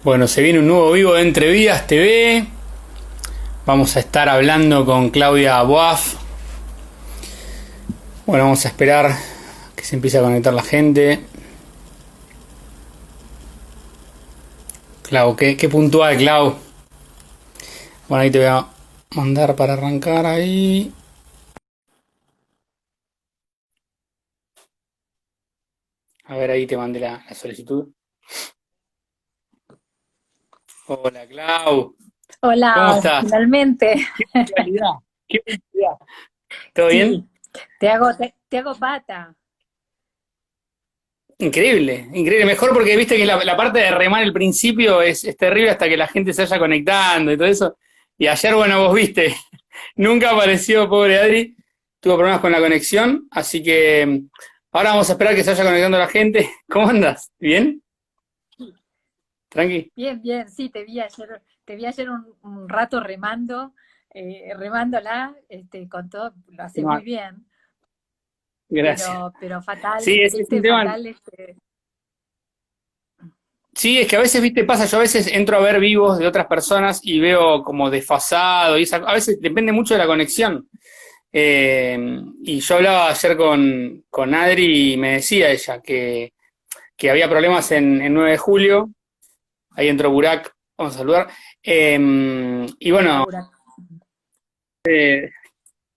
Bueno, se viene un nuevo vivo de Entrevidas TV. Vamos a estar hablando con Claudia Boaf. Bueno, vamos a esperar que se empiece a conectar la gente. Clau, qué puntual, Clau. Bueno, ahí te voy a mandar para arrancar ahí. A ver, ahí te mandé la solicitud. Hola, Clau. ¿Cómo Hola, estás? finalmente. Qué puntualidad. Qué puntualidad. ¿Todo Sí, bien? te hago pata. Increíble, increíble. Mejor porque viste que la parte de remar el principio es terrible hasta que la gente se vaya conectando y todo eso. Y ayer, bueno, vos viste, nunca apareció, pobre Adri. Tuvo problemas con la conexión, así que ahora vamos a esperar que se vaya conectando la gente. ¿Cómo andas? ¿Bien? ¿Tranqui? Bien, bien, sí, te vi ayer un rato remándola, con todo, lo haces muy No, bien, gracias. pero fatal, Sí, es un viste, tema. fatal, Sí, es que a veces, viste, pasa, yo a veces entro a ver vivos de otras personas y veo como desfasado y a veces depende mucho de la conexión. Y yo hablaba ayer con Adri y me decía ella que había problemas en 9 de julio, ahí entró Burak, vamos a saludar. Y hola, bueno, Burak.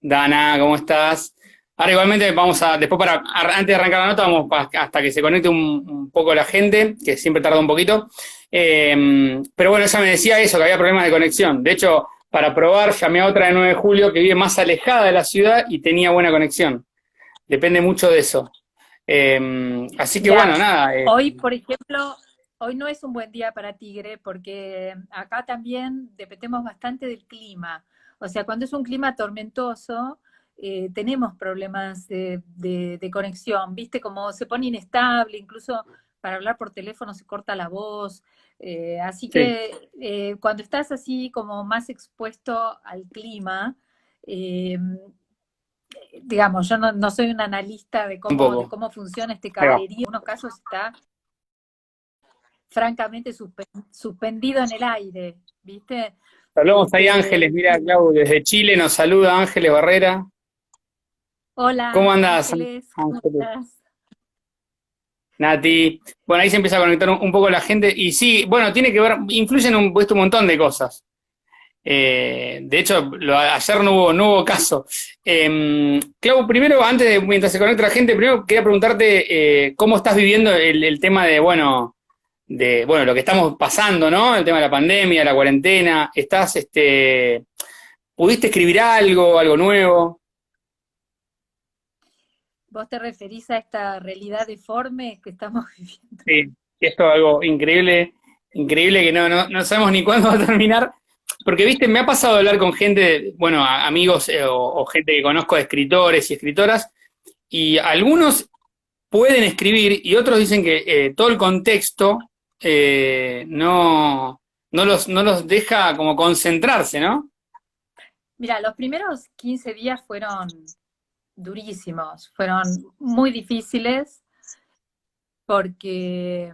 Dana, ¿cómo estás? Ahora igualmente vamos a, después antes de arrancar la nota, vamos hasta que se conecte un poco la gente, que siempre tarda un poquito. Pero bueno, ella me decía eso, que había problemas de conexión. De hecho, para probar, llamé a otra de 9 de julio que vive más alejada de la ciudad y tenía buena conexión. Depende mucho de eso. Así que Mira, bueno, nada. hoy, por ejemplo, hoy no es un buen día para Tigre porque acá también dependemos bastante del clima. O sea, cuando es un clima tormentoso, tenemos problemas de conexión, ¿viste? Como se pone inestable, incluso para hablar por teléfono se corta la voz. Así Sí, que cuando estás así como más expuesto al clima, eh, digamos, yo no soy un analista de un cómo, de poco. cómo funciona este Ahí va. cabllería. En algunos casos está francamente suspendido en el aire, ¿viste? Saludos ahí, Ángeles. Este, Mira, Clau, desde Chile nos saluda Ángeles Barrera. ¿Cómo hola, andás, Ángeles, ¿cómo Ángeles? estás? Nati. Bueno, ahí se empieza a conectar un poco la gente. Y sí, bueno, tiene que ver, influyen un montón de cosas. De hecho, ayer no hubo caso. Clau, primero, mientras se conecta la gente, primero quería preguntarte cómo estás viviendo el tema de lo que estamos pasando, ¿no? El tema de la pandemia, la cuarentena. ¿Pudiste escribir algo nuevo? ¿Vos te referís a esta realidad deforme que estamos viviendo? Sí, esto es algo increíble, increíble que no sabemos ni cuándo va a terminar. Porque, viste, me ha pasado hablar con gente, bueno, amigos o gente que conozco de escritores y escritoras, y algunos pueden escribir y otros dicen que todo el contexto no los deja como concentrarse, ¿no? Mira, los primeros 15 días fueron durísimos, fueron muy difíciles porque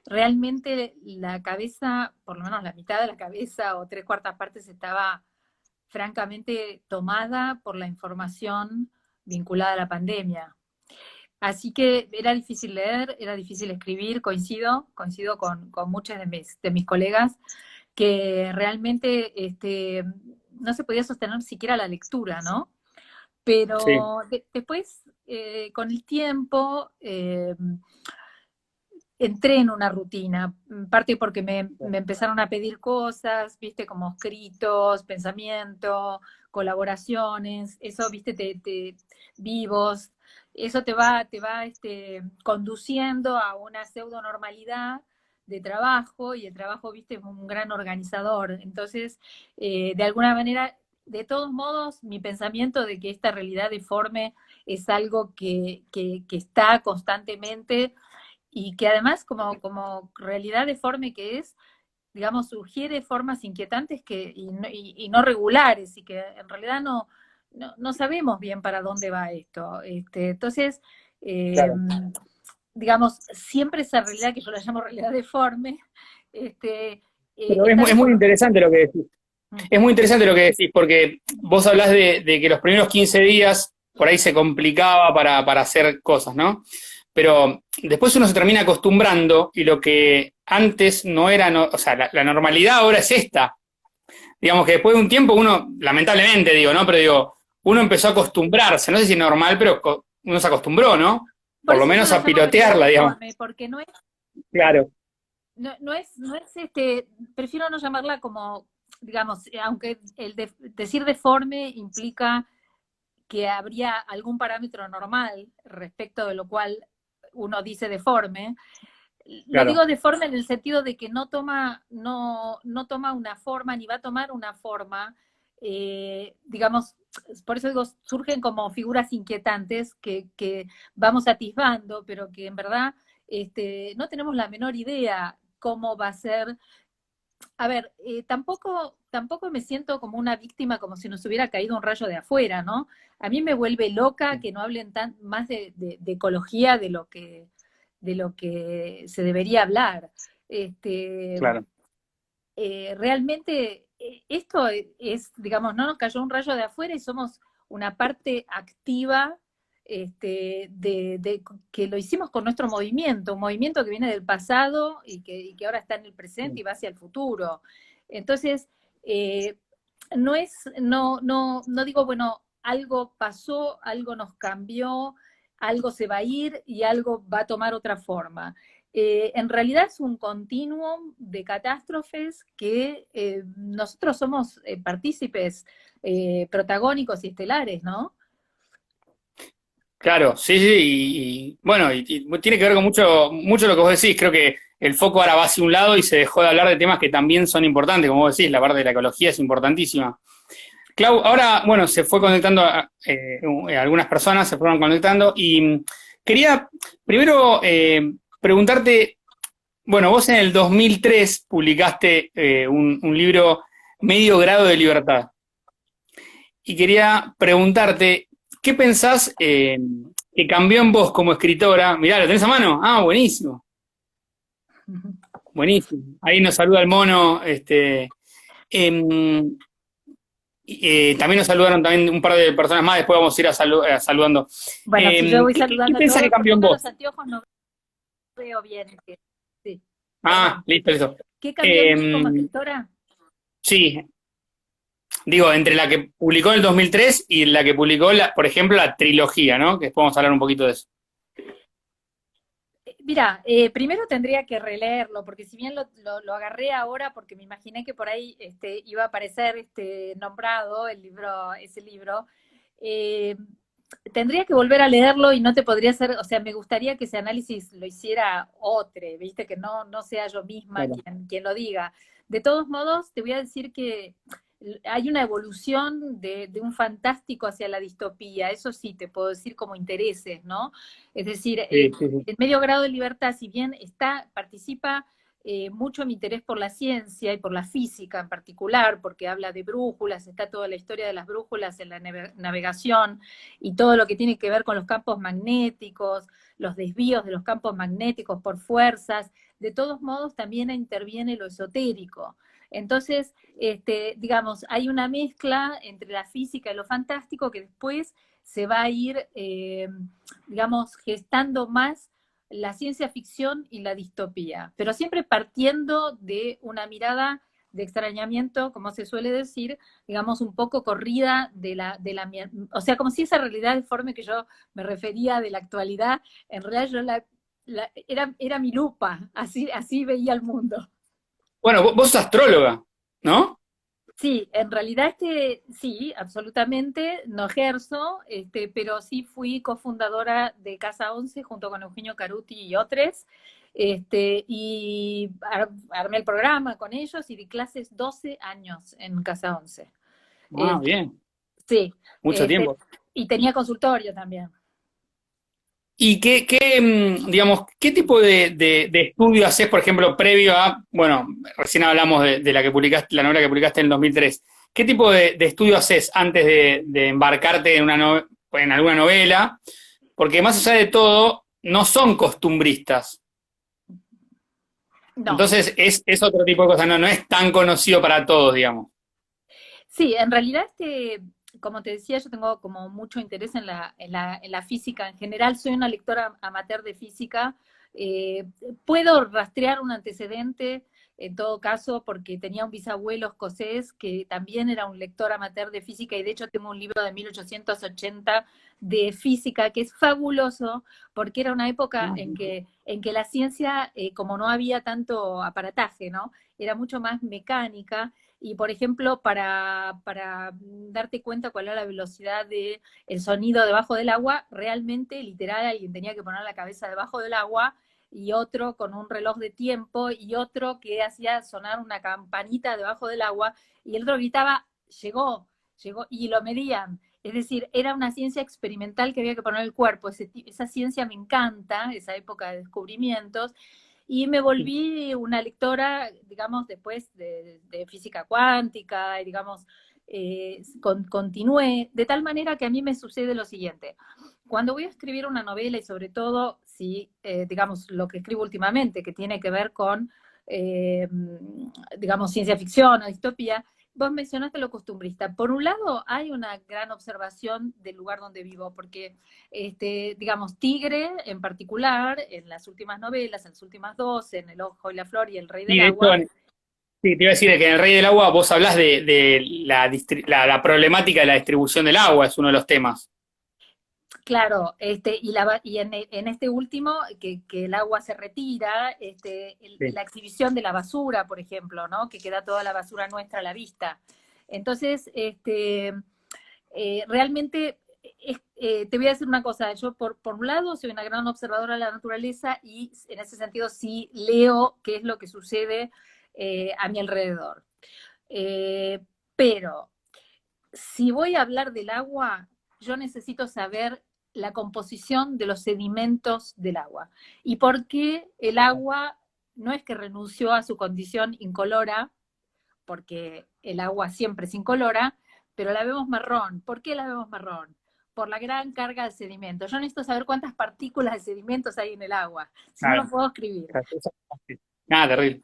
realmente la cabeza, por lo menos la mitad de la cabeza o tres cuartas partes estaba francamente tomada por la información vinculada a la pandemia. Así que era difícil leer, era difícil escribir, coincido con muchos de mis colegas que realmente no se podía sostener siquiera la lectura, ¿no? Sí, Pero después, con el tiempo, entré en una rutina, en parte porque me empezaron a pedir cosas, viste, como escritos, pensamiento, colaboraciones, eso, viste, vivos, eso te va conduciendo a una pseudo normalidad de trabajo, y el trabajo, viste, es un gran organizador. Entonces, de alguna manera, de todos modos, mi pensamiento de que esta realidad deforme es algo que está constantemente y que además como realidad deforme que es, digamos, sugiere formas inquietantes y no regulares, y que en realidad no sabemos bien para dónde va esto. Entonces, eh, claro. digamos, siempre esa realidad que yo la llamo realidad deforme, Pero Está es muy por... interesante lo que decís. Es muy interesante lo que decís, porque vos hablás de que los primeros 15 días por ahí se complicaba para hacer cosas, ¿no? Pero después uno se termina acostumbrando y lo que antes no era, o sea, la normalidad ahora es esta. Digamos que después de un tiempo uno, lamentablemente digo, ¿no? Pero digo, uno empezó a acostumbrarse, no sé si es normal, pero uno se acostumbró, ¿no? Por Por lo eso yo menos lo a llamo periodo pilotearla, digamos. deforme, porque Claro, no es prefiero no llamarla como, digamos, aunque decir deforme implica que habría algún parámetro normal respecto de lo cual uno dice deforme. Lo claro. digo deforme en el sentido de que no toma una forma, ni va a tomar una forma, digamos, por eso digo, surgen como figuras inquietantes que vamos atisbando, pero que en verdad no tenemos la menor idea cómo va a ser. A ver, tampoco me siento como una víctima, como si nos hubiera caído un rayo de afuera, ¿no? A mí me vuelve loca que no hablen más de ecología de lo que se debería hablar. Este, Claro. Realmente esto es, digamos, no nos cayó un rayo de afuera y somos una parte activa que lo hicimos con nuestro movimiento, un movimiento que viene del pasado y que ahora está en el presente y va hacia el futuro. Entonces, eh, no digo, bueno, algo pasó, algo nos cambió, algo se va a ir y algo va a tomar otra forma. En realidad es un continuum de catástrofes que nosotros somos partícipes protagónicos y estelares, ¿no? Claro, sí, sí, bueno, y tiene que ver con mucho lo que vos decís. Creo que el foco ahora va hacia un lado y se dejó de hablar de temas que también son importantes, como vos decís, la parte de la ecología es importantísima. Clau, ahora, bueno, se fue conectando, algunas personas se fueron conectando y quería primero preguntarte, bueno, vos en el 2003 publicaste un libro, Medio Grado de Libertad, y quería preguntarte, ¿qué pensás que cambió en vos como escritora? Mirá, ¿lo tenés a mano? Ah, buenísimo, buenísimo. Ahí nos saluda el mono, em, también nos saludaron también un par de personas más, después vamos a ir saludando. Bueno, si yo voy ¿Qué saludando a pensás que todos, por cambió en falta de vos? los anteojos no veo bien. Sí, Ah, perdón. listo, listo. ¿Qué cambió en mí como Eh, escritora? sí, digo, entre la que publicó en el 2003 y la que publicó, por ejemplo, la trilogía, ¿no? Que después vamos a hablar un poquito de eso. Mira, primero tendría que releerlo, porque si bien lo agarré ahora, porque me imaginé que por ahí iba a aparecer nombrado ese libro, eh, tendría que volver a leerlo y no te podría hacer, o sea, me gustaría que ese análisis lo hiciera otro, ¿viste? Que no sea yo misma Claro. quien lo diga. De todos modos, te voy a decir que hay una evolución de un fantástico hacia la distopía, eso sí, te puedo decir como intereses, ¿no? Es decir, Sí, sí, sí. el medio grado de libertad, si bien participa mucho mi interés por la ciencia y por la física en particular, porque habla de brújulas, está toda la historia de las brújulas en la navegación y todo lo que tiene que ver con los campos magnéticos, los desvíos de los campos magnéticos por fuerzas, de todos modos también interviene lo esotérico. Entonces, digamos, hay una mezcla entre la física y lo fantástico que después se va a ir, digamos, gestando más la ciencia ficción y la distopía, pero siempre partiendo de una mirada de extrañamiento, como se suele decir, digamos, un poco corrida o sea, como si esa realidad deforme que yo me refería de la actualidad, en realidad era mi lupa, así veía el mundo. Bueno, vos sos astróloga, ¿no? Sí, en realidad sí, absolutamente, no ejerzo, pero sí fui cofundadora de Casa 11 junto con Eugenio Caruti y otros, y armé el programa con ellos y di clases 12 años en Casa 11. Ah, Este, bien, sí, mucho tiempo. y tenía consultorio también. ¿Y digamos, qué tipo de estudio haces, por ejemplo, previo a, bueno, recién hablamos de la que publicaste, la novela que publicaste en el 2003? ¿Qué tipo de estudio haces antes de embarcarte en alguna novela? Porque más allá de todo, no son costumbristas. No. Entonces es otro tipo de cosa, no es tan conocido para todos, digamos. Sí, en realidad, como te decía, yo tengo como mucho interés en la física en general. Soy una lectora amateur de física. Eh, Puedo rastrear un antecedente, en todo caso, porque tenía un bisabuelo escocés que también era un lector amateur de física, y de hecho tengo un libro de 1880 de física que es fabuloso, porque era una época en que la ciencia, como no había tanto aparataje, ¿no? Era mucho más mecánica. Y, por ejemplo, para darte cuenta cuál era la velocidad del sonido debajo del agua, realmente, literal, alguien tenía que poner la cabeza debajo del agua, y otro con un reloj de tiempo, y otro que hacía sonar una campanita debajo del agua, y el otro gritaba, llegó, llegó, y lo medían. Es decir, era una ciencia experimental que había que poner el cuerpo. Esa ciencia me encanta, esa época de descubrimientos, y me volví una lectora, digamos, después de física cuántica, y digamos, continué, de tal manera que a mí me sucede lo siguiente. Cuando voy a escribir una novela, y sobre todo si, digamos, lo que escribo últimamente, que tiene que ver con, eh, digamos, ciencia ficción o distopía, vos mencionaste lo costumbrista. Por un lado, hay una gran observación del lugar donde vivo, porque, digamos, Tigre en particular, en las últimas novelas, en las últimas dos, en El Ojo y la Flor y El Rey Y del de hecho, Agua. sí, te iba a decir que en el Rey del Agua vos hablás de la problemática de la distribución del agua, es uno de los temas. Claro, en este último, que el agua se retira, Sí. la exhibición de la basura, por ejemplo, ¿no? Que queda toda la basura nuestra a la vista. Entonces, realmente, te voy a decir una cosa. Yo, por un lado, soy una gran observadora de la naturaleza, y en ese sentido sí leo qué es lo que sucede a mi alrededor. Eh, pero si voy a hablar del agua, yo necesito saber la composición de los sedimentos del agua, y por qué el agua no es que renunció a su condición incolora, porque el agua siempre es incolora, pero la vemos marrón. ¿Por qué la vemos marrón? Por la gran carga de sedimentos. Yo necesito saber cuántas partículas de sedimentos hay en el agua, si no Claro, lo puedo escribir. claro. Nada, terrible.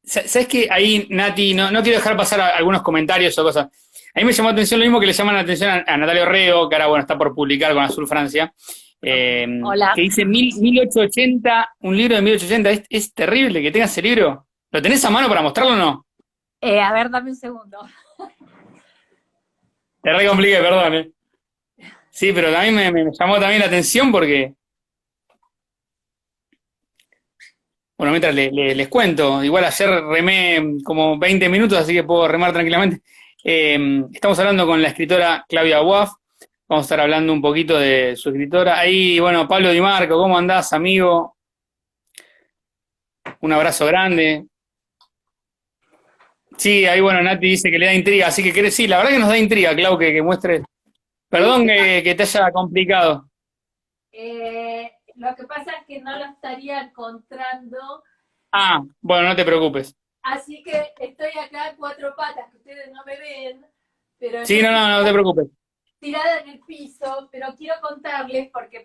¿Sabes qué? Ahí, Nati, no quiero dejar pasar algunos comentarios o cosas. A mí me llamó la atención lo mismo que le llaman la atención a Natalia Orrego, que ahora, bueno, está por publicar con Azul Francia, Hola. que dice 1880, un libro de 1880. Es terrible que tengas ese libro. ¿Lo tenés a mano para mostrarlo o no? A ver, dame un segundo. Te re compliqué, perdón, eh. Sí, pero también me llamó también la atención porque, bueno, mientras les cuento, igual ayer remé como 20 minutos, así que puedo remar tranquilamente. Estamos hablando con la escritora Claudia Waf. Vamos a estar hablando un poquito de su escritora. Ahí, bueno, Pablo Di Marco, ¿cómo andás, amigo? Un abrazo grande. Sí, ahí, bueno, Nati dice que le da intriga, así que sí, la verdad que nos da intriga, Clau, que muestres. Sí, Perdón que te haya complicado. lo que pasa es que no lo estaría encontrando, Ah, bueno, no te preocupes. así que estoy acá a cuatro patas, que ustedes no me ven, pero Sí, estoy no te preocupes. tirada en el piso. Pero quiero contarles, porque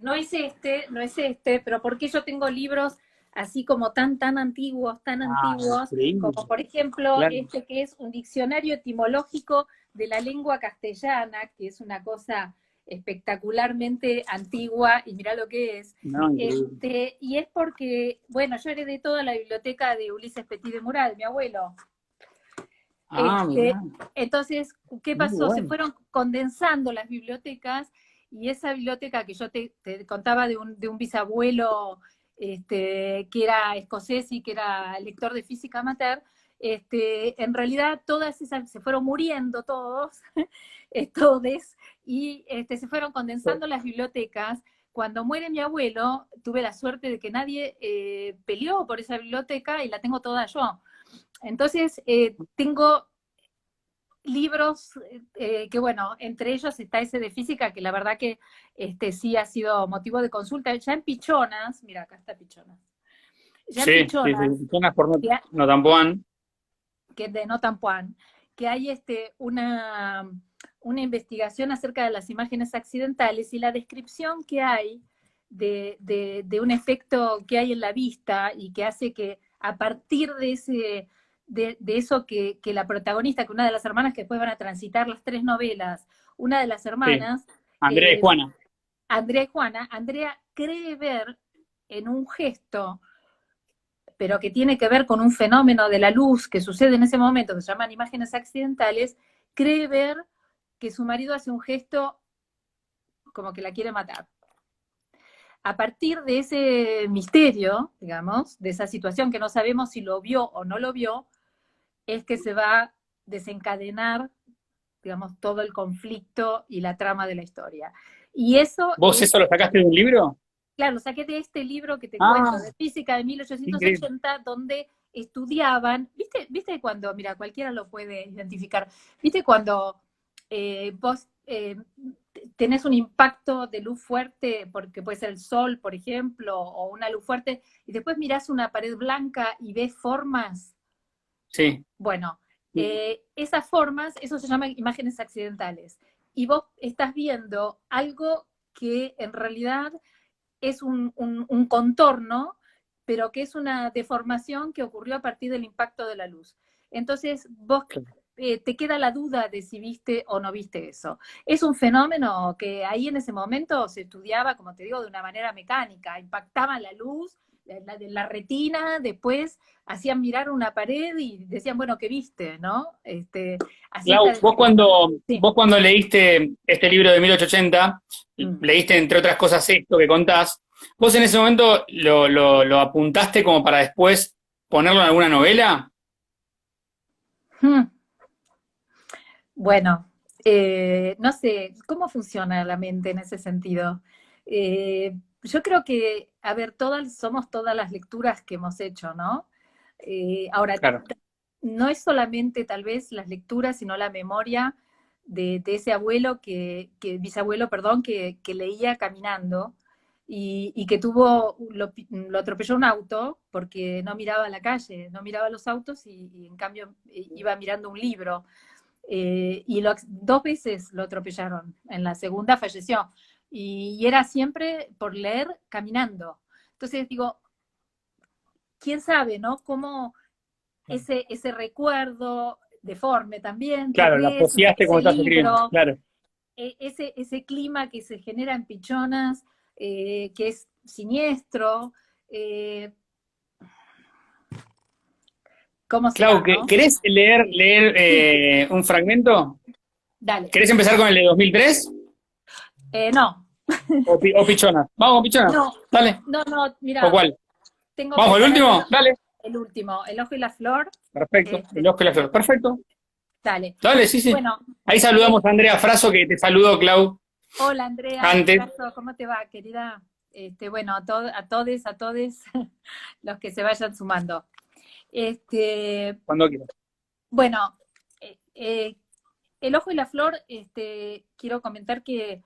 no es este, pero porque yo tengo libros así como tan Ah, antiguos, increíble. como por ejemplo Claro. este, que es un diccionario etimológico de la lengua castellana, que es una cosa espectacularmente antigua, y mirá lo que es. No, increíble. Y es porque, bueno, yo heredé toda la biblioteca de Ulises Petit de Mural, mi abuelo. Ah, mirá, Entonces, ¿qué muy pasó? Se bueno. fueron condensando las bibliotecas, y esa biblioteca que yo te contaba de un bisabuelo, que era escocés y que era lector de física amateur, en realidad todas esas se fueron muriendo todos, todes, y se fueron condensando las bibliotecas. Cuando muere mi abuelo, tuve la suerte de que nadie peleó por esa biblioteca, y la tengo toda yo. Entonces, tengo libros que, bueno, entre ellos está ese de física, que la verdad que sí ha sido motivo de consulta. Ya en Pichonas, mira, acá está Pichonas. Ya en Pichonas, Sí. Zonas por que, no tampoco. que de Notampuán, que hay una investigación acerca de las imágenes accidentales, y la descripción que hay de un efecto que hay en la vista y que hace que a partir de eso que la protagonista, que una de las hermanas que después van a transitar las 3 novelas, una de las Sí. hermanas, Andrea y Juana. Andrea y Juana, Andrea cree ver en un gesto, pero que tiene que ver con un fenómeno de la luz que sucede en ese momento, que se llaman imágenes accidentales, cree ver que su marido hace un gesto como que la quiere matar. A partir de ese misterio, digamos, de esa situación que no sabemos si lo vio o no lo vio, es que se va a desencadenar, digamos, todo el conflicto y la trama de la historia. Y eso ¿Vos es, eso lo sacaste de un libro? claro, saqué de este libro que te cuento, Ah, de física de increíble. 1880, donde estudiaban, viste cuando, mira, cualquiera lo puede identificar, viste cuando vos tenés un impacto de luz fuerte, porque puede ser el sol, por ejemplo, o una luz fuerte, y después mirás una pared blanca y ves formas. Sí. Bueno, esas formas, eso se llama imágenes accidentales. Y vos estás viendo algo que en realidad es un contorno, pero que es una deformación que ocurrió a partir del impacto de la luz. Entonces, vos te queda la duda de si viste o no viste eso. Es un fenómeno que ahí en ese momento se estudiaba, como te digo, de una manera mecánica. Impactaba la luz de la retina, después hacían mirar una pared y decían, bueno, ¿qué viste? ¿No? Así Lau, esta descripción. Sí. vos cuando leíste este libro de 1880, Mm. leíste entre otras cosas esto que contás, vos en ese momento lo apuntaste como para después ponerlo en alguna novela. Mm. Bueno, no sé, ¿cómo funciona la mente en ese sentido? Yo creo que, a ver, somos todas las lecturas que hemos hecho, ¿no? Ahora, Claro. no es solamente tal vez las lecturas, sino la memoria de ese abuelo bisabuelo, perdón, que leía caminando y que lo atropelló un auto porque no miraba la calle, no miraba los autos y en cambio iba mirando un libro. Y 2 veces lo atropellaron, en la segunda falleció. Y era siempre por leer caminando. Entonces digo, quién sabe, ¿no? Cómo ese recuerdo deforme también, tal Claro, la vez, poseaste como ese estás escribiendo. libro, Claro. ese clima que se genera en Pichonas, que es siniestro, eh, ¿cómo Clau, será, no? ¿querés leer Sí, un fragmento? dale. ¿Querés empezar con el de 2003 No, o Pichona? Vamos, Pichona. no, Dale. no, ¿O mira, cuál? tengo ¿Vamos al para último? Dale. el último, El ojo y la flor. Perfecto. El Oscar y la flor. Perfecto. Dale. Dale, sí, sí. Bueno, Ahí eh, saludamos a Andrea Fraso, que te saludó, Clau, hola Andrea, antes. Fraso, ¿cómo te va, querida? Bueno, a todos los que se vayan sumando. Cuando quieras. Bueno, El ojo y la flor, quiero comentar que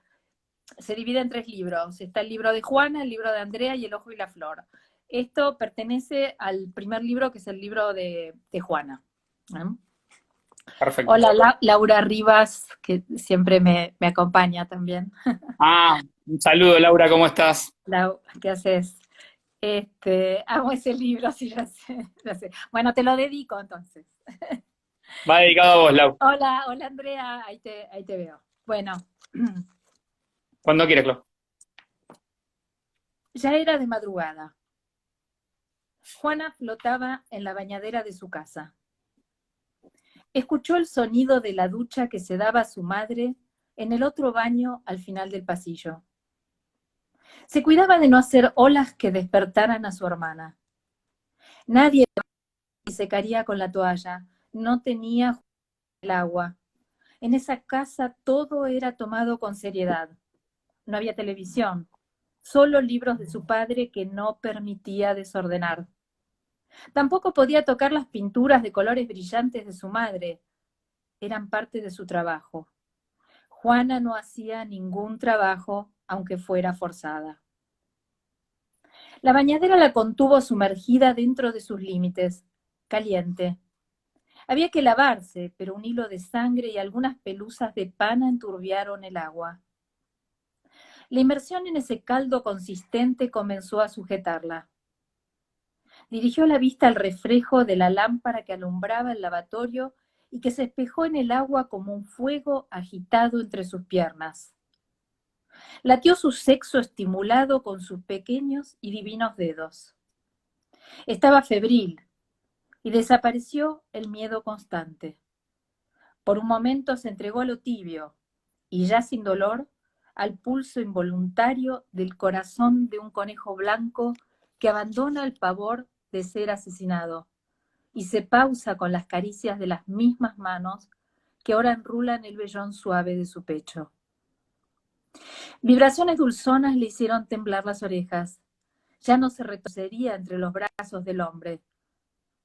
se divide en 3 libros. Está el libro de Juana, el libro de Andrea y El ojo y la flor. Esto pertenece al primer libro, que es el libro de Juana. ¿Eh? Perfecto. Hola, Laura Rivas, que siempre me acompaña también. Ah, un saludo, Laura, ¿cómo estás? Lau, ¿qué haces? Amo ese libro, sí, ya sé, ya sé. Bueno, te lo dedico entonces. Va dedicado a vos, Lau. Hola Andrea, ahí te veo. Bueno, Cuando quieras, Clau. ya era de madrugada. Juana flotaba en la bañadera de su casa. Escuchó el sonido de la ducha que se daba a su madre en el otro baño al final del pasillo. Se cuidaba de no hacer olas que despertaran a su hermana. Nadie secaría con la toalla, no tenía el agua. En esa casa todo era tomado con seriedad. No había televisión, solo libros de su padre que no permitía desordenar. Tampoco podía tocar las pinturas de colores brillantes de su madre. Eran parte de su trabajo. Juana no hacía ningún trabajo, aunque fuera forzada. La bañadera la contuvo sumergida dentro de sus límites, caliente. Había que lavarse, pero un hilo de sangre y algunas pelusas de pana enturbiaron el agua. La inmersión en ese caldo consistente comenzó a sujetarla. Dirigió la vista al reflejo de la lámpara que alumbraba el lavatorio y que se espejó en el agua como un fuego agitado entre sus piernas. Latió su sexo estimulado con sus pequeños y divinos dedos. Estaba febril y desapareció el miedo constante. Por un momento se entregó a lo tibio y ya sin dolor al pulso involuntario del corazón de un conejo blanco que abandona el pavor de ser asesinado y se pausa con las caricias de las mismas manos que ahora enrulan el vellón suave de su pecho. Vibraciones dulzonas le hicieron temblar las orejas. Ya no se retorcería entre los brazos del hombre.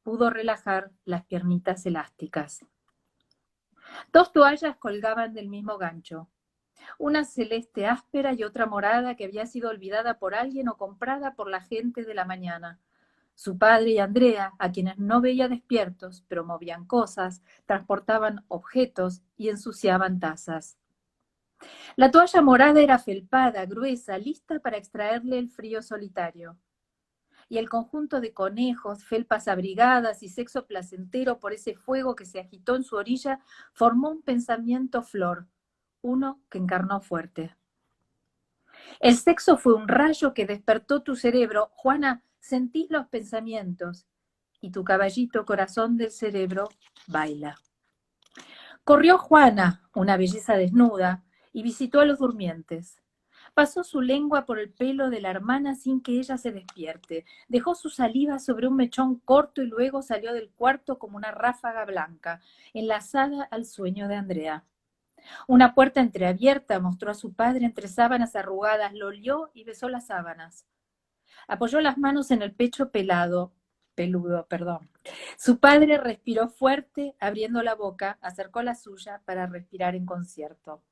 Pudo relajar las piernitas elásticas. 2 toallas colgaban del mismo gancho. Una celeste áspera y otra morada que había sido olvidada por alguien o comprada por la gente de la mañana. Su padre y Andrea, a quienes no veía despiertos, pero movían cosas, transportaban objetos y ensuciaban tazas. La toalla morada era felpada, gruesa, lista para extraerle el frío solitario. Y el conjunto de conejos, felpas abrigadas y sexo placentero por ese fuego que se agitó en su orilla, formó un pensamiento flor, uno que encarnó fuerte. El sexo fue un rayo que despertó tu cerebro. Juana, sentís los pensamientos y tu caballito corazón del cerebro baila. Corrió Juana, una belleza desnuda, y visitó a los durmientes. Pasó su lengua por el pelo de la hermana sin que ella se despierte. Dejó su saliva sobre un mechón corto y luego salió del cuarto como una ráfaga blanca, enlazada al sueño de Andrea. Una puerta entreabierta mostró a su padre entre sábanas arrugadas, lo olió y besó las sábanas. Apoyó las manos en el pecho peludo. Su padre respiró fuerte, abriendo la boca, acercó la suya para respirar en concierto.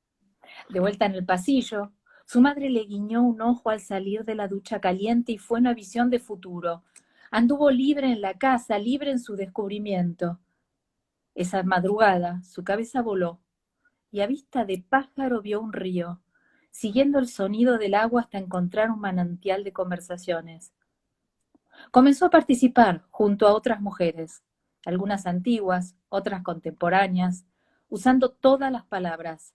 De vuelta en el pasillo, su madre le guiñó un ojo al salir de la ducha caliente y fue una visión de futuro. Anduvo libre en la casa, libre en su descubrimiento. Esa madrugada, su cabeza voló y a vista de pájaro vio un río, siguiendo el sonido del agua hasta encontrar un manantial de conversaciones. Comenzó a participar junto a otras mujeres, algunas antiguas, otras contemporáneas, usando todas las palabras.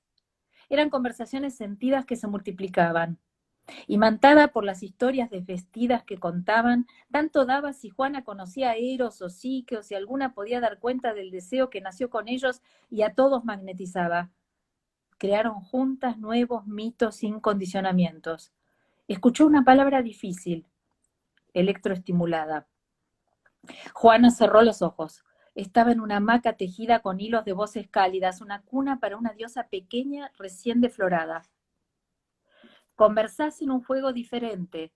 Eran conversaciones sentidas que se multiplicaban. Imantada por las historias desvestidas que contaban, tanto daba si Juana conocía a Eros o Psique, o si alguna podía dar cuenta del deseo que nació con ellos y a todos magnetizaba. Crearon juntas nuevos mitos sin condicionamientos. Escuchó una palabra difícil, electroestimulada. Juana cerró los ojos. Estaba en una hamaca tejida con hilos de voces cálidas, una cuna para una diosa pequeña recién deflorada. Conversás en un juego diferente.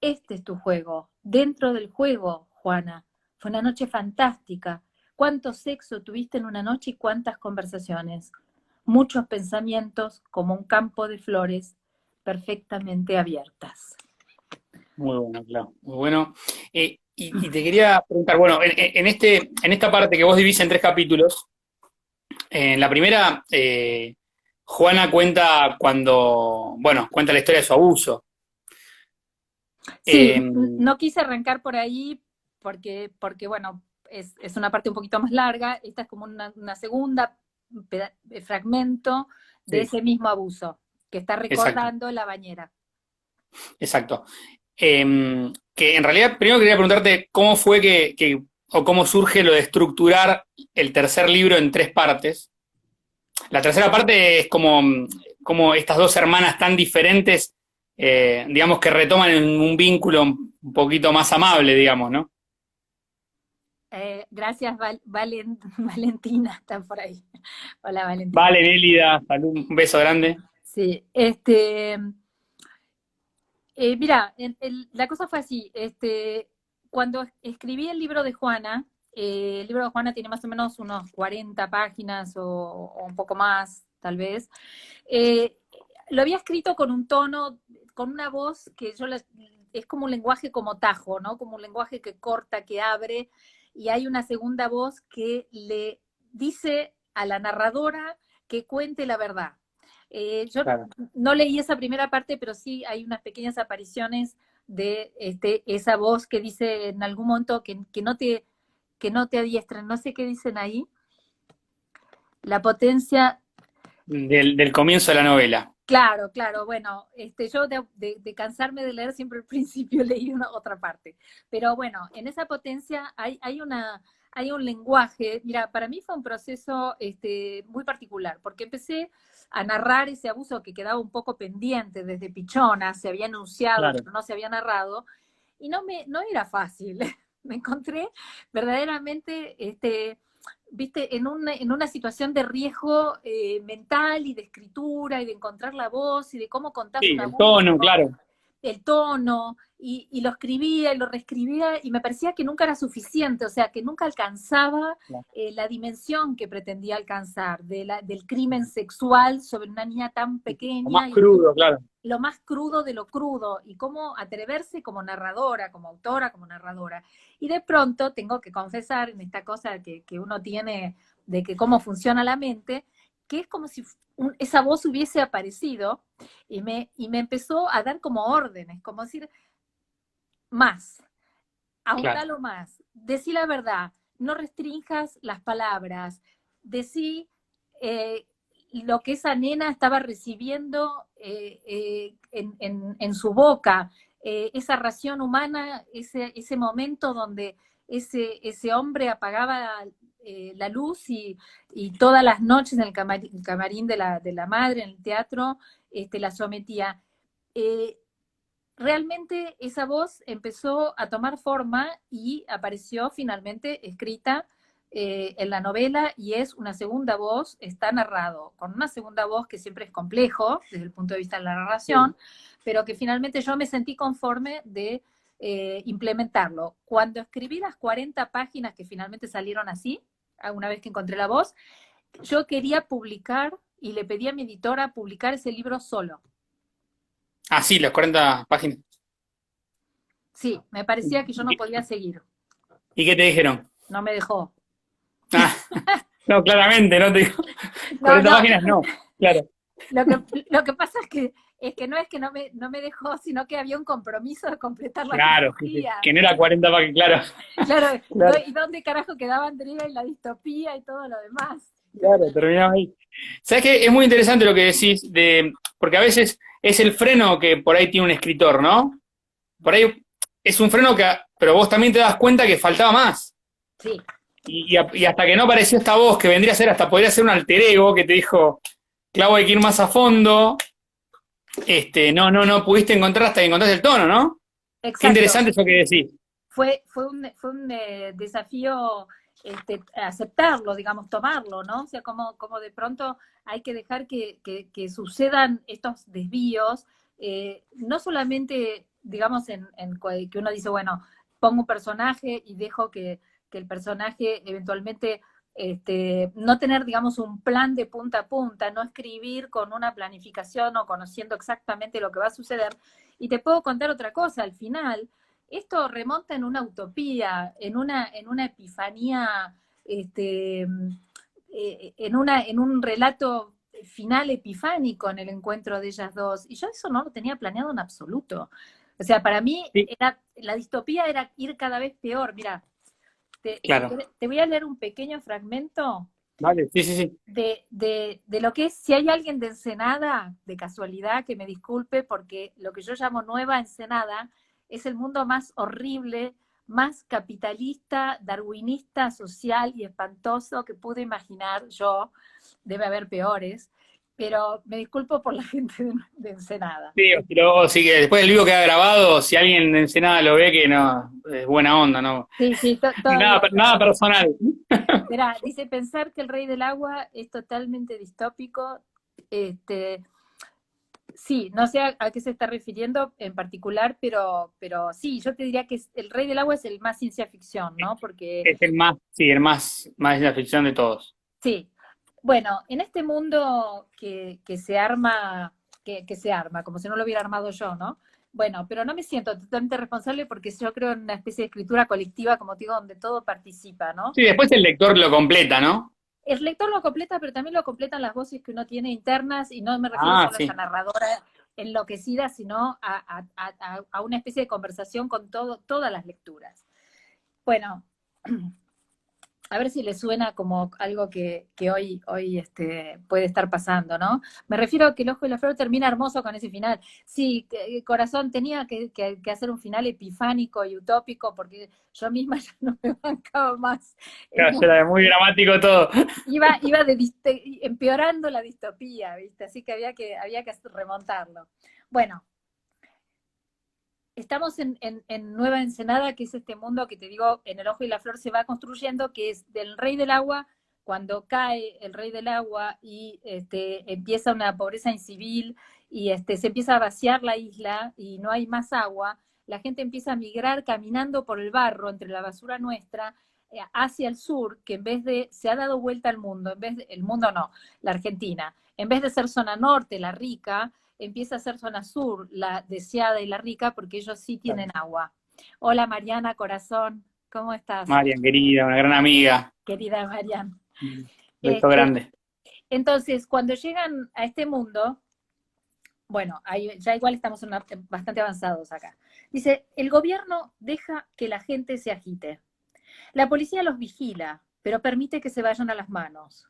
Este es tu juego. Dentro del juego, Juana. Fue una noche fantástica. ¿Cuánto sexo tuviste en una noche y cuántas conversaciones? Muchos pensamientos como un campo de flores perfectamente abiertas. Muy bueno, claro. Muy bueno. Y te quería preguntar, bueno, en esta parte que vos dividís en 3 capítulos, en la primera, Juana cuenta cuenta la historia de su abuso. Sí, Eh, no quise arrancar por ahí porque bueno, es una parte un poquito más larga. Esta es como una segunda fragmento de sí, ese mismo abuso que está exacto, recordando la bañera. exacto. Que en realidad, primero quería preguntarte cómo fue o cómo surge lo de estructurar el tercer libro en 3 partes. La tercera parte es como estas 2 hermanas tan diferentes, digamos que retoman un vínculo un poquito más amable, digamos, ¿no? Gracias, Valentina, está por ahí. Hola, Valentina. Vale, Nélida, salud, un beso grande. Sí, mira, la cosa fue así. Cuando escribí el libro de Juana, el libro de Juana tiene más o menos unos 40 páginas o un poco más, tal vez. Eh, lo había escrito con un tono, con una voz que es como un lenguaje como tajo, ¿no? Como un lenguaje que corta, que abre, y hay una segunda voz que le dice a la narradora que cuente la verdad. Yo Claro. no leí esa primera parte, pero sí hay unas pequeñas apariciones de esa voz que dice en algún momento que no te adiestran, no sé qué dicen ahí, la potencia. Del comienzo de la novela. Claro, claro, bueno, yo de cansarme de leer siempre al principio leí una otra parte, pero bueno, en esa potencia hay un lenguaje, mira, para mí fue un proceso muy particular, porque empecé a narrar ese abuso que quedaba un poco pendiente desde Pichona, se había anunciado, Claro. pero no se había narrado, y no era fácil, me encontré verdaderamente, viste, en una situación de riesgo mental y de escritura y de encontrar la voz y de cómo contás Sí, un el tono, abuso, claro. el tono, y lo escribía y lo reescribía y me parecía que nunca era suficiente, o sea, que nunca alcanzaba la dimensión que pretendía alcanzar del crimen sexual sobre una niña tan O más pequeña y crudo, claro. lo más crudo de lo crudo y cómo atreverse como narradora, como autora, como narradora. Y de pronto tengo que confesar en esta cosa que uno tiene de que cómo funciona la mente, que es como si esa voz hubiese aparecido y me empezó a dar como órdenes, como decir, más, Claro. ahondalo más, decí la verdad, no restrinjas las palabras, decí eh, lo que esa nena estaba recibiendo en su boca, esa ración humana, ese momento donde ese hombre apagaba la luz y todas las noches en el camarín de la madre, en el teatro, la sometía. Eh, Realmente esa voz empezó a tomar forma y apareció finalmente escrita en la novela y es una segunda voz, está narrado con una segunda voz que siempre es complejo desde el punto de vista de la Sí. narración, pero que finalmente yo me sentí conforme de implementarlo. Cuando escribí las 40 páginas que finalmente salieron así, una vez que encontré la voz, yo quería publicar y le pedí a mi editora publicar ese libro solo. Ah, sí, las 40 páginas. Sí, me parecía que yo no podía seguir. ¿Y qué te dijeron? No me dejó. Ah, no, claramente, no te digo. No, 40 no, páginas, no. Claro. lo que, lo que pasa es que no es que no me dejó, sino que había un compromiso de completar la Claro, sí, sí. trilogía. Que no era 40 páginas, claro. Claro, Claro, ¿y dónde carajo quedaba Andrea y la distopía y todo lo demás? claro, terminamos ahí. ¿Sabes qué? Es muy interesante lo que decís, porque a veces es el freno que por ahí tiene un escritor, ¿no? Por ahí es un freno pero vos también te das cuenta que faltaba más. Sí, Y hasta que no apareció esta voz, que vendría a ser, hasta podría ser un alter ego, que te dijo, Clau, hay que ir más a fondo, no pudiste encontrar hasta que encontraste el tono, ¿no? Qué exacto. interesante eso que decís. Fue un desafío aceptarlo, digamos, tomarlo, ¿no? O sea, como de pronto hay que dejar que sucedan estos desvíos, no solamente, digamos, que uno dice, bueno, pongo un personaje y dejo que el personaje eventualmente no tener, digamos, un plan de punta a punta, no escribir con una planificación o conociendo exactamente lo que va a suceder. Y te puedo contar otra cosa, al final, esto remonta en una utopía, en una epifanía, en un relato final epifánico en el encuentro de ellas dos. Y yo eso no lo tenía planeado en absoluto. O sea, para mí Sí, la distopía era ir cada vez peor. Mira, claro. te voy a leer un pequeño fragmento Vale, sí, sí, sí. de lo que es, si hay alguien de Ensenada, de casualidad, que me disculpe, porque lo que yo llamo Nueva Ensenada es el mundo más horrible, más capitalista, darwinista, social y espantoso que pude imaginar yo. Debe haber peores, pero me disculpo por la gente de Ensenada. Sí, pero sí que después del vivo queda grabado, si alguien de Ensenada lo ve, que no, es buena onda, ¿no? Sí, sí, todo Nada, bien, todo nada bien. personal. Verá, dice pensar que el rey del agua es totalmente distópico. Este, sí, no sé a qué se está refiriendo en particular, pero sí, yo te diría que el rey del agua es el más ciencia ficción, ¿no? Porque Es el más, sí, el más de la ficción de todos. sí, bueno, en este mundo que se arma, que se arma, como si no lo hubiera armado yo, ¿no? Bueno, pero no me siento totalmente responsable porque yo creo en una especie de escritura colectiva, como te digo, donde todo participa, ¿no? Sí, después el lector lo completa, ¿no? El lector lo completa, pero también lo completan las voces que uno tiene internas, y no me refiero Ah, solo a esa sí. narradora enloquecida, sino a una especie de conversación con todas las lecturas. Bueno, a ver si le suena como algo que hoy puede estar pasando, ¿no? Me refiero a que El Ojo de la Flor termina hermoso con ese final. Sí, Corazón, tenía que hacer un final epifánico y utópico, porque yo misma ya no me bancaba más. Claro, era muy dramático todo. Empeorando la distopía, ¿viste? Así que había que remontarlo. Bueno, estamos en Nueva Ensenada, que es este mundo que te digo, en El Ojo y la Flor se va construyendo, que es del Rey del Agua. Cuando cae el Rey del Agua y empieza una pobreza incivil y se empieza a vaciar la isla y no hay más agua, la gente empieza a migrar caminando por el barro entre la basura nuestra, hacia el sur, que en vez de, se ha dado vuelta al mundo, el mundo no, la Argentina, en vez de ser zona norte, la rica, empieza a ser zona sur, la deseada y la rica, porque ellos sí Claro. tienen agua. Hola Mariana, corazón, ¿cómo estás? Marian, querida, una gran amiga. Querida Mariana. Un beso Este, grande. entonces, cuando llegan a este mundo, bueno, ya igual estamos bastante avanzados acá. Dice, el gobierno deja que la gente se agite. La policía los vigila, pero permite que se vayan a las manos.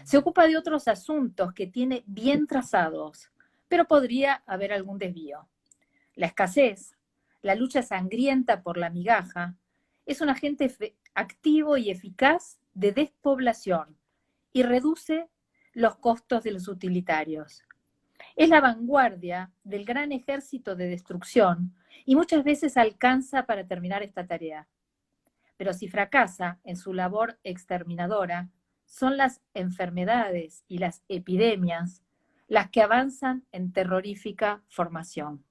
Se ocupa de otros asuntos que tiene bien trazados, pero podría haber algún desvío. La escasez, la lucha sangrienta por la migaja, es un agente activo y eficaz de despoblación y reduce los costos de los utilitarios. Es la vanguardia del gran ejército de destrucción y muchas veces alcanza para terminar esta tarea. Pero si fracasa en su labor exterminadora, son las enfermedades y las epidemias las que avanzan en terrorífica formación.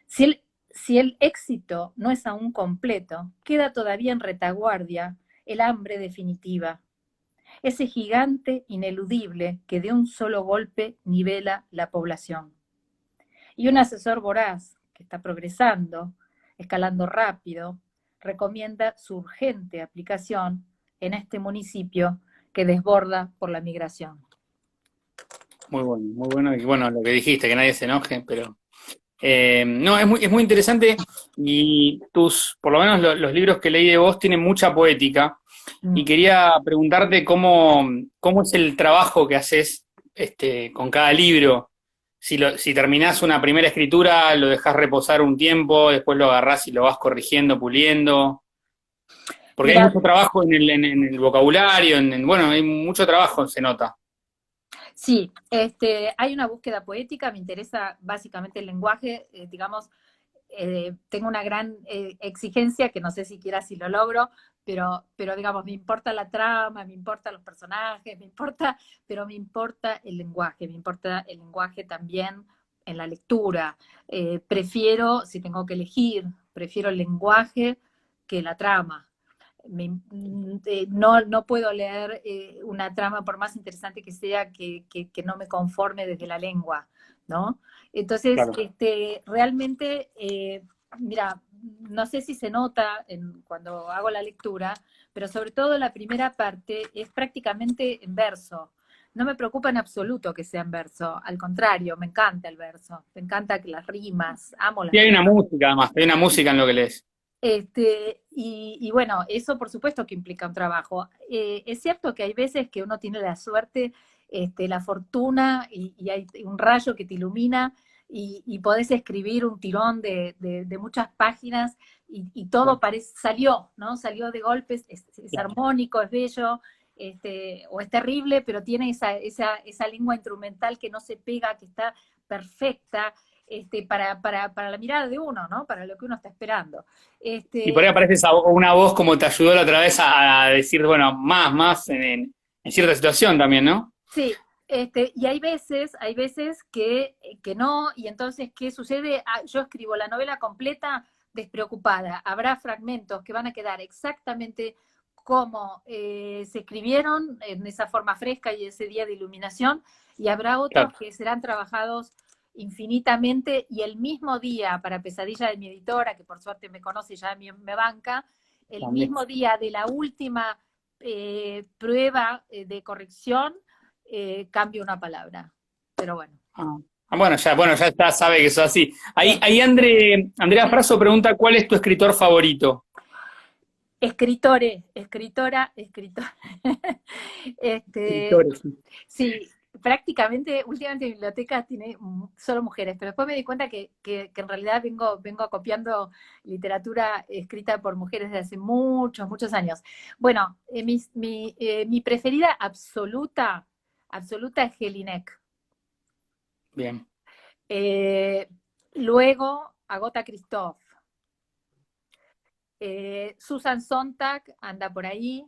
Si el éxito no es aún completo, queda todavía en retaguardia el hambre definitiva, ese gigante ineludible que de un solo golpe nivela la población. Y un asesor voraz que está progresando, escalando rápido, recomienda su urgente aplicación en este municipio que desborda por la migración. Muy bueno. Y bueno, lo que dijiste, que nadie se enoje, pero no, es muy interesante y por lo menos los libros que leí de vos tienen mucha poética y Mm. quería preguntarte cómo es el trabajo que haces con cada libro. Si terminás una primera escritura, lo dejás reposar un tiempo, después lo agarrás y lo vas corrigiendo, puliendo, porque hay Mira, mucho trabajo en el vocabulario, bueno, hay mucho trabajo, se nota. sí, hay una búsqueda poética, me interesa básicamente el lenguaje, digamos, tengo una gran exigencia que no sé siquiera si lo logro, pero digamos, me importa la trama, me importan los personajes, pero me importa el lenguaje también en la lectura. Prefiero, si tengo que elegir, prefiero el lenguaje que la trama. No puedo leer una trama, por más interesante que sea, que no me conforme desde la lengua, ¿no? Entonces, Claro. realmente, mira, no sé si se nota cuando hago la lectura, pero sobre todo la primera parte es prácticamente en verso. No me preocupa en absoluto que sea en verso, al contrario, me encanta el verso, me encanta que las rimas, amo Y las hay una rimas. música, además, hay una música en lo que lees. Y bueno, eso por supuesto que implica un trabajo. Es cierto que hay veces que uno tiene la suerte, la fortuna y hay un rayo que te ilumina y podés escribir un tirón de muchas páginas y todo salió, ¿no? Salió de golpes, es armónico, es bello, o es terrible, pero tiene esa lengua instrumental que no se pega, que está perfecta. Para la mirada de uno, ¿no? Para lo que uno está esperando. Y por ahí aparece una voz como te ayudó la otra vez a decir, bueno, más en cierta situación también, ¿no? Sí, y hay veces que no, y entonces, ¿qué sucede? Yo escribo la novela completa despreocupada. Habrá fragmentos que van a quedar exactamente como se escribieron en esa forma fresca y ese día de iluminación, y habrá Claro, otros que serán trabajados infinitamente y el mismo día, para pesadilla de mi editora, que por suerte me conoce y ya me banca, el también. mismo día de la última prueba de corrección, cambio una palabra. Pero bueno. Ah. Bueno, ya está, sabe que eso es así. Sí. Ahí Andrea Fraso pregunta, ¿cuál es tu escritor favorito? Escritora. Este, Escritores. sí, prácticamente, últimamente mi biblioteca tiene solo mujeres, pero después me di cuenta que en realidad vengo copiando literatura escrita por mujeres desde hace muchos, muchos años. Bueno, mi preferida absoluta es Jelinek. Bien. Eh, Luego, Agota Christoph. Susan Sontag anda por ahí.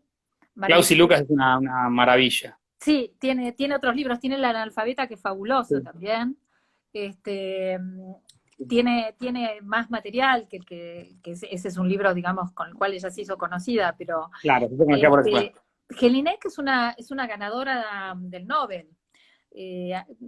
Klaus y Lucas es una maravilla. Sí, tiene otros libros, tiene La analfabeta, que es fabuloso Sí. también. Este, tiene más material, ese es un libro, digamos, con el cual ella se hizo conocida, pero Claro, se conocía por eso. Jelinek es una ganadora del Nobel.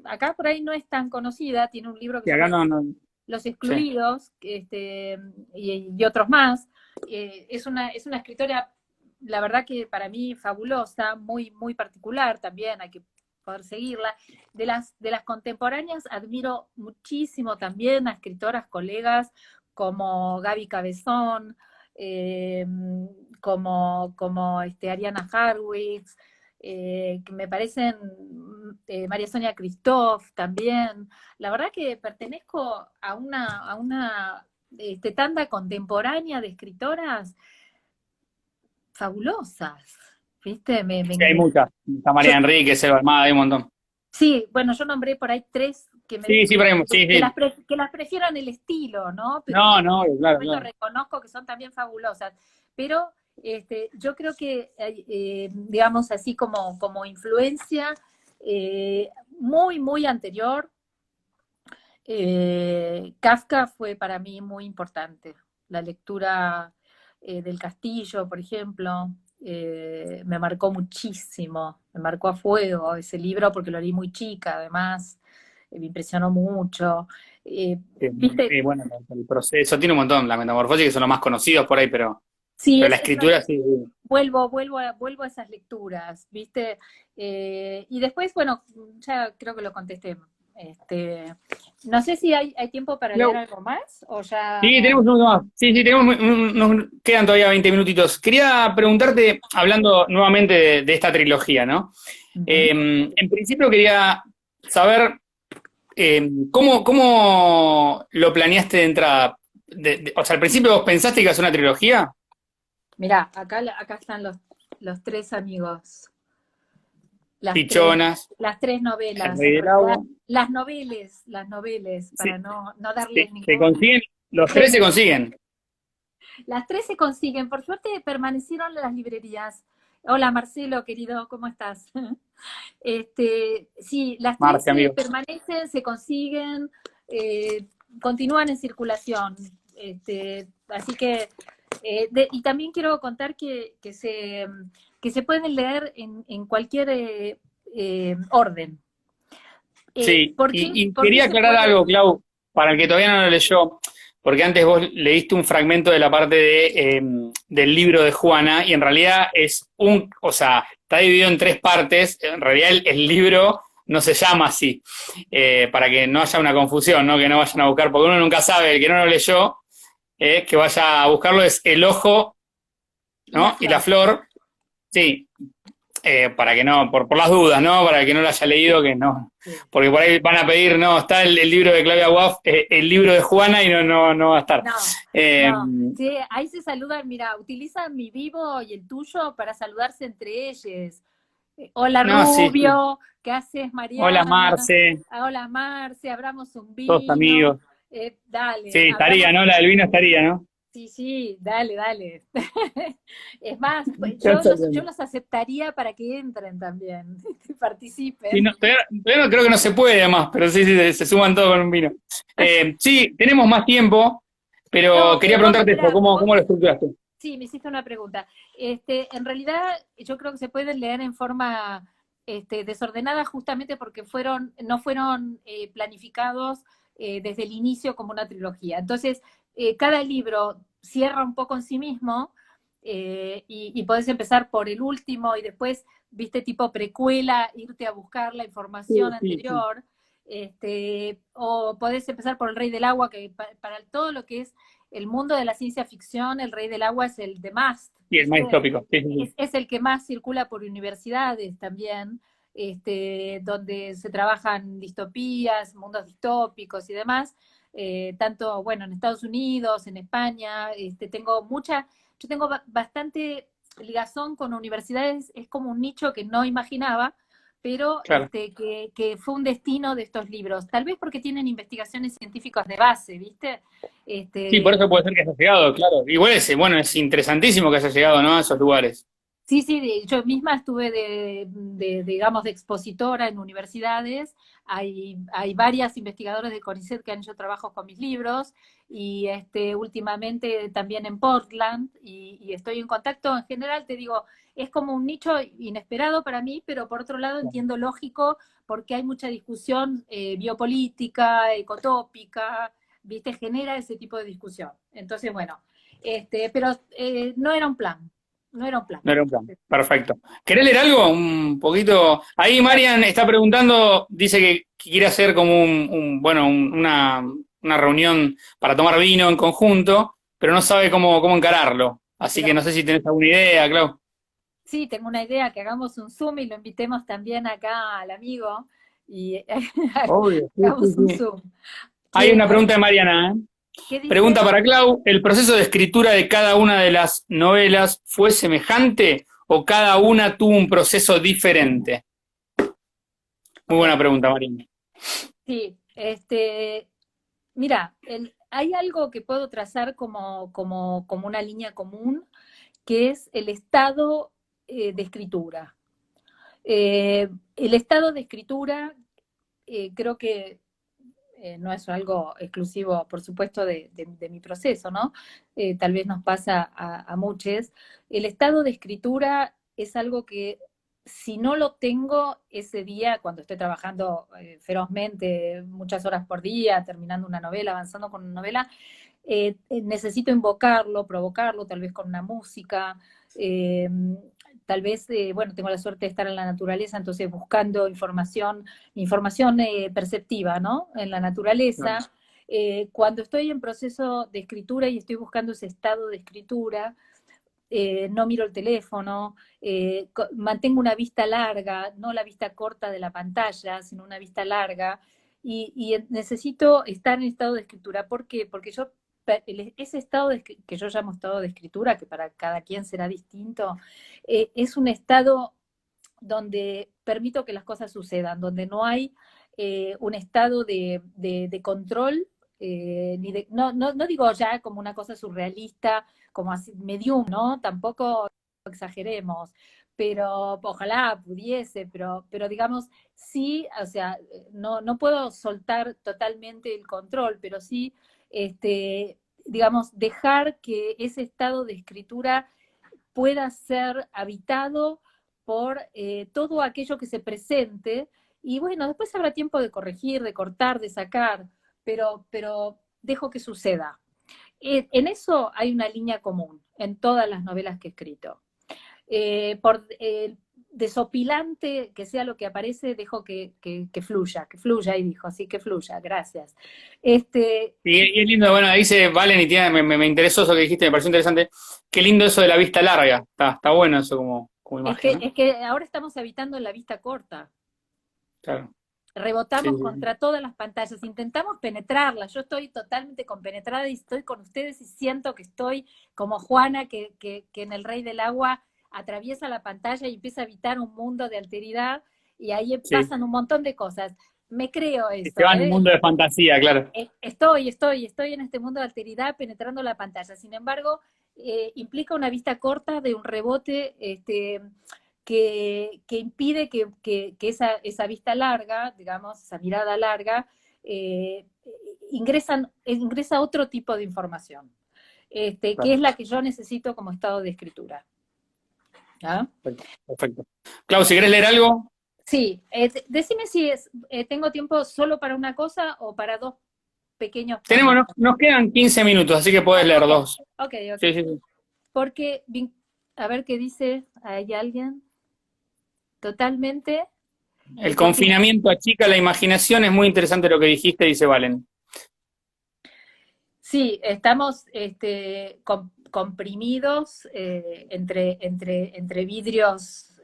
Acá por ahí no es tan conocida, tiene un libro que Sí, se acá llama no. Los Sí. Excluidos, y otros más. Es una escritora, la verdad que para mí fabulosa, muy, muy particular también, hay que poder seguirla. De las contemporáneas admiro muchísimo también a escritoras, colegas, como Gaby Cabezón, eh, como Ariana Harwitz, que me parecen, María Sonia Christoph también. La verdad que pertenezco a una tanda contemporánea de escritoras fabulosas, ¿viste? Sí, hay muchas. Está Yo, María Enrique, Selva Almada, hay un montón. sí, bueno, yo nombré por ahí tres Sí, sí, por ahí, sí, sí. que las prefiero en el estilo, ¿no? Pero No, no, claro, supuesto claro. reconozco que son también fabulosas. Pero yo creo que, digamos así como influencia muy, muy anterior, Kafka fue para mí muy importante. La lectura del Castillo, por ejemplo, me marcó muchísimo, me marcó a fuego ese libro porque lo leí muy chica, además, me impresionó mucho. ¿Viste? Bueno, el proceso tiene un montón, la metamorfosis, que son los más conocidos por ahí, Sí, pero la escritura sí, sí. vuelvo a esas lecturas, ¿viste? Y después, bueno, ya creo que lo contesté. Este, no sé si hay tiempo para leer Clau, algo más o ya sí, no. tenemos uno más. Sí, sí, nos quedan todavía 20 minutitos. Quería preguntarte, hablando nuevamente de esta trilogía, ¿no? Ujú. En principio quería saber cómo lo planeaste de entrada. O sea, al principio vos pensaste que iba a ser una trilogía. Mirá, acá están los tres amigos, las tres, Pichonas, las tres El novelas, Rey en del realidad, Agua. las noveles, Sí, para no darles se ningún consiguen, los tres se género. consiguen. Las tres se consiguen, por suerte permanecieron en las librerías. Hola Marcelo, querido, ¿cómo estás? Sí, las tres Marce, amigo. permanecen, se consiguen, eh, continúan en circulación. Así que, y también quiero contar que se pueden leer en cualquier orden. Sí, y Por qué quería se aclarar puede? algo, Clau, para el que todavía no lo leyó, porque antes vos leíste un fragmento de la parte del libro de Juana, y en realidad o sea, está dividido en tres partes, en realidad el libro no se llama así, para que no haya una confusión, ¿no? Que no vayan a buscar, porque uno nunca sabe, el que no lo leyó, que vaya a buscarlo es El Ojo, Y la ¿no? Y la flor. Flor, sí, para que no, por las dudas, ¿no? Para el que no lo haya leído, que no. Sí. Porque por ahí van a pedir, no, está el libro de Claudia Waff, el libro de Juana y no va a estar. No, Eh, no. Sí, ahí se saludan, mira, utilizan mi vivo y el tuyo para saludarse entre ellos. Hola no, sí, sí. Rubio, ¿qué haces Hola Mariana? Marce, Ah, hola Marce, abramos un todos vino. amigos. Dale, Sí, estaría, abramos. ¿no? La del vino estaría, ¿no? Sí, sí, dale, dale. Es más, pues, Ya está yo bien. los aceptaría para que entren también, que Sí, participen. no, todavía no creo que no se puede más, pero sí, sí, se suman todos con un vino. Sí, tenemos más tiempo, pero No, quería vos, preguntarte esto, mira, ¿cómo lo estructuraste? sí, me hiciste una pregunta. En realidad, yo creo que se pueden leer en forma desordenada justamente porque no fueron planificados desde el inicio como una trilogía. Entonces, cada libro cierra un poco en sí mismo y podés empezar por el último y después, viste, tipo precuela, irte a buscar la información Sí, sí, sí. anterior, o podés empezar por El Rey del Agua, que para todo lo que es el mundo de la ciencia ficción, El Rey del Agua es el de más, Sí, el más ¿viste? distópico. Sí, sí, sí. Es el que más circula por universidades también, donde se trabajan distopías, mundos distópicos y demás, tanto, bueno, en Estados Unidos, en España, yo tengo bastante ligazón con universidades, es como un nicho que no imaginaba, pero Claro. que fue un destino de estos libros, tal vez porque tienen investigaciones científicas de base, ¿viste? Sí, por Este, eso puede ser que haya llegado, claro. Igual bueno, es interesantísimo que haya llegado, ¿no? A esos lugares. Sí, sí, yo misma estuve digamos, de expositora en universidades. Hay varias investigadoras de CONICET que han hecho trabajos con mis libros y últimamente también en Portland y estoy en contacto. En general, te digo, es como un nicho inesperado para mí, pero por otro lado entiendo lógico porque hay mucha discusión biopolítica, ecotópica, ¿viste? Genera ese tipo de discusión. Entonces, bueno, pero no era un plan, no era un plan. No era un plan. Perfecto. ¿Querés leer algo? Un poquito. Ahí Marian está preguntando, dice que quiere hacer como una reunión para tomar vino en conjunto, pero no sabe cómo encararlo. Así Pero que no sé si tenés alguna idea, Clau. sí, tengo una idea, que hagamos un Zoom y lo invitemos también acá al amigo y Obvio, sí, sí, hagamos un sí. Zoom. Hay Che, una a ver, pregunta de Mariana, ¿eh? ¿qué dice? Pregunta para Clau, ¿el proceso de escritura de cada una de las novelas fue semejante o cada una tuvo un proceso diferente? Muy Ok, buena pregunta, Mariana. sí, mira, hay algo que puedo trazar como una línea común, que es el estado de escritura. El estado de escritura creo que no es algo exclusivo, por supuesto, de mi proceso, ¿no? Tal vez nos pasa a muchos. El estado de escritura es algo que si no lo tengo ese día, cuando estoy trabajando ferozmente, muchas horas por día, terminando una novela, avanzando con una novela, necesito invocarlo, provocarlo, tal vez con una música, eh, tal vez, bueno, tengo la suerte de estar en la naturaleza, entonces buscando información perceptiva, ¿no? En la naturaleza. Cuando estoy en proceso de escritura y estoy buscando ese estado de escritura, no miro el teléfono, mantengo una vista larga, no la vista corta de la pantalla, sino una vista larga, y necesito estar en estado de escritura. ¿Por qué? Porque ese estado que yo llamo estado de escritura, que para cada quien será distinto, es un estado donde permito que las cosas sucedan, donde no hay un estado de control, no digo ya como una cosa surrealista, como así, medium, ¿no? Tampoco exageremos, pero ojalá pudiese, pero digamos, sí, o sea, no puedo soltar totalmente el control, pero sí, digamos, dejar que ese estado de escritura pueda ser habitado por todo aquello que se presente, y bueno, después habrá tiempo de corregir, de cortar, de sacar, pero dejo que suceda. En eso hay una línea común en todas las novelas que he escrito. Por desopilante que sea lo que aparece, dejo que fluya, y dijo, así que fluya, gracias. Este, Y es lindo, bueno, ahí dice Valen y tiene, me interesó eso que dijiste, me pareció interesante. Qué lindo eso de la vista larga. Está bueno eso como imagen, ¿no? es que ahora estamos habitando en la vista corta. Claro. Sí, Rebotamos sí, sí. contra todas las pantallas, intentamos penetrarlas. Yo estoy totalmente compenetrada y estoy con ustedes y siento que estoy como Juana, que en El Rey del Agua atraviesa la pantalla y empieza a habitar un mundo de alteridad, y ahí Sí. pasan un montón de cosas. Me creo Y se eso, va en un ¿eh? mundo de fantasía, claro. Estoy en este mundo de alteridad penetrando la pantalla. Sin embargo, implica una vista corta de un rebote que impide que esa vista larga, digamos, esa mirada larga, eh, ingresa otro tipo de información, que Claro. es la que yo necesito como estado de escritura. ¿Ah? Perfecto. Perfecto. Clau, si querés leer algo, Sí, decime si tengo tiempo solo para una cosa o para dos pequeños tenemos, fragmentos. nos quedan 15 minutos, así que podés Ah, leer ok, dos. ok, ok. Sí, sí, sí. porque, a ver qué dice, ¿hay alguien? Totalmente. El confinamiento achica la imaginación, es muy interesante lo que dijiste, dice Valen. Sí, estamos comprimidos entre vidrios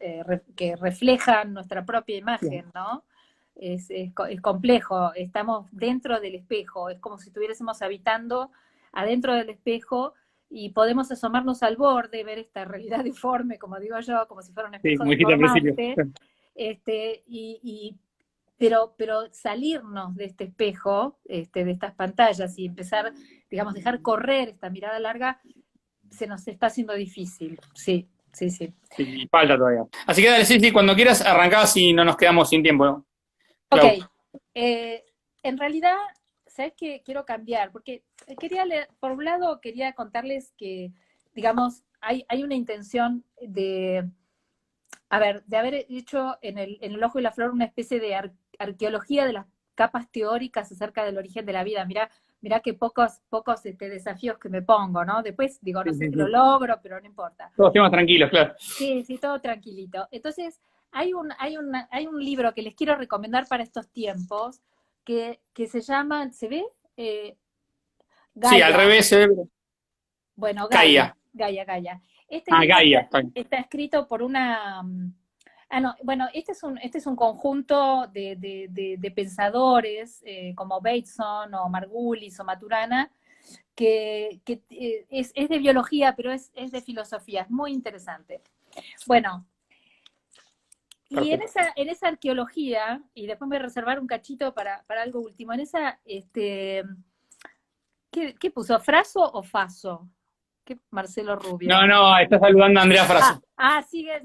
que reflejan nuestra propia imagen, ¿no? Es complejo, estamos dentro del espejo, es como si estuviésemos habitando adentro del espejo y podemos asomarnos al borde, ver esta realidad deforme, como digo yo, como si fuera un Sí, espejo como dijiste al principio. deformante, este, y, y- pero salirnos de este espejo, de estas pantallas y empezar, digamos, dejar correr esta mirada larga, se nos está haciendo difícil. Sí, sí, sí. Sí, falta todavía. Así que dale, sí, sí, cuando quieras arrancás y no nos quedamos sin tiempo, ¿no? Ok, Clau. en realidad, ¿sabes qué? Quiero cambiar, porque quería leer, por un lado, quería contarles que, digamos, hay una intención de, a ver, de haber hecho en el Ojo y la Flor una especie de arqueología de las capas teóricas acerca del origen de la vida. Mirá que pocos desafíos que me pongo, ¿no? Después digo, no Sí, sé sí, si lo sí. logro, pero no importa. Todos temas tranquilos, claro. Sí, sí, todo tranquilito. Entonces, hay un libro que les quiero recomendar para estos tiempos que se llama, ¿se ve? Eh, Sí, al Gaia. revés, Bueno, Gaia. Gaia. Este Ah, libro Gaia. Está bien. está escrito por una... no, bueno, este es un conjunto de pensadores como Bateson o Margulis o Maturana, que es de biología, pero es de filosofía, es muy interesante. Bueno, y Perfecto. en esa arqueología, y después me voy a reservar un cachito para algo último, en esa, ¿qué puso? ¿Fraso o faso? ¿Qué, Marcelo Rubio? No, no, está saludando a Andrea Fraso.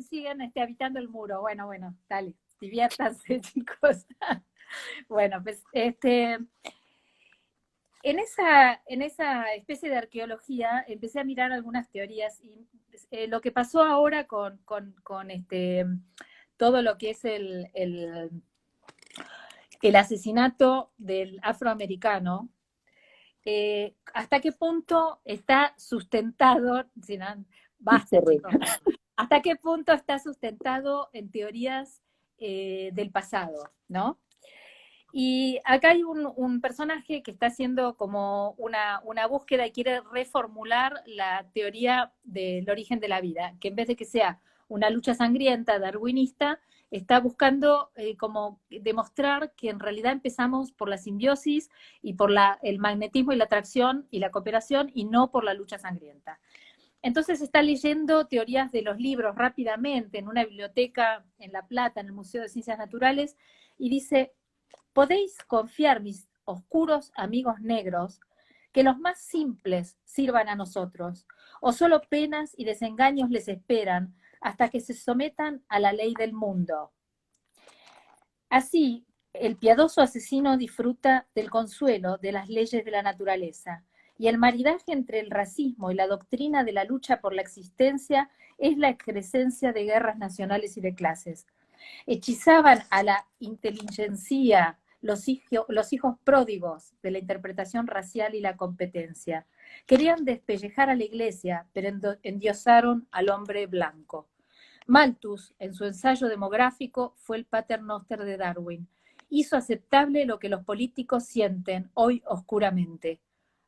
Siguen habitando el muro. Bueno, dale, diviértanse, chicos. Bueno, pues en esa especie de arqueología empecé a mirar algunas teorías y lo que pasó ahora con todo lo que es el asesinato del afroamericano, ¿hasta qué punto está sustentado, basta chicos, hasta qué punto está sustentado en teorías del pasado, ¿no? Y acá hay un personaje que está haciendo como una búsqueda y quiere reformular la teoría del origen de la vida, que en vez de que sea una lucha sangrienta, darwinista, está buscando como demostrar que en realidad empezamos por la simbiosis y por el magnetismo y la atracción y la cooperación y no por la lucha sangrienta. Entonces está leyendo teorías de los libros rápidamente en una biblioteca en La Plata, en el Museo de Ciencias Naturales, y dice, podéis confiar, mis oscuros amigos negros, que los más simples sirvan a nosotros, o solo penas y desengaños les esperan hasta que se sometan a la ley del mundo. Así, el piadoso asesino disfruta del consuelo de las leyes de la naturaleza, y el maridaje entre el racismo y la doctrina de la lucha por la existencia es la excrescencia de guerras nacionales y de clases. Hechizaban a la inteligencia los hijos pródigos de la interpretación racial y la competencia. Querían despellejar a la iglesia, pero endiosaron al hombre blanco. Malthus, en su ensayo demográfico, fue el paternoster de Darwin. Hizo aceptable lo que los políticos sienten hoy oscuramente.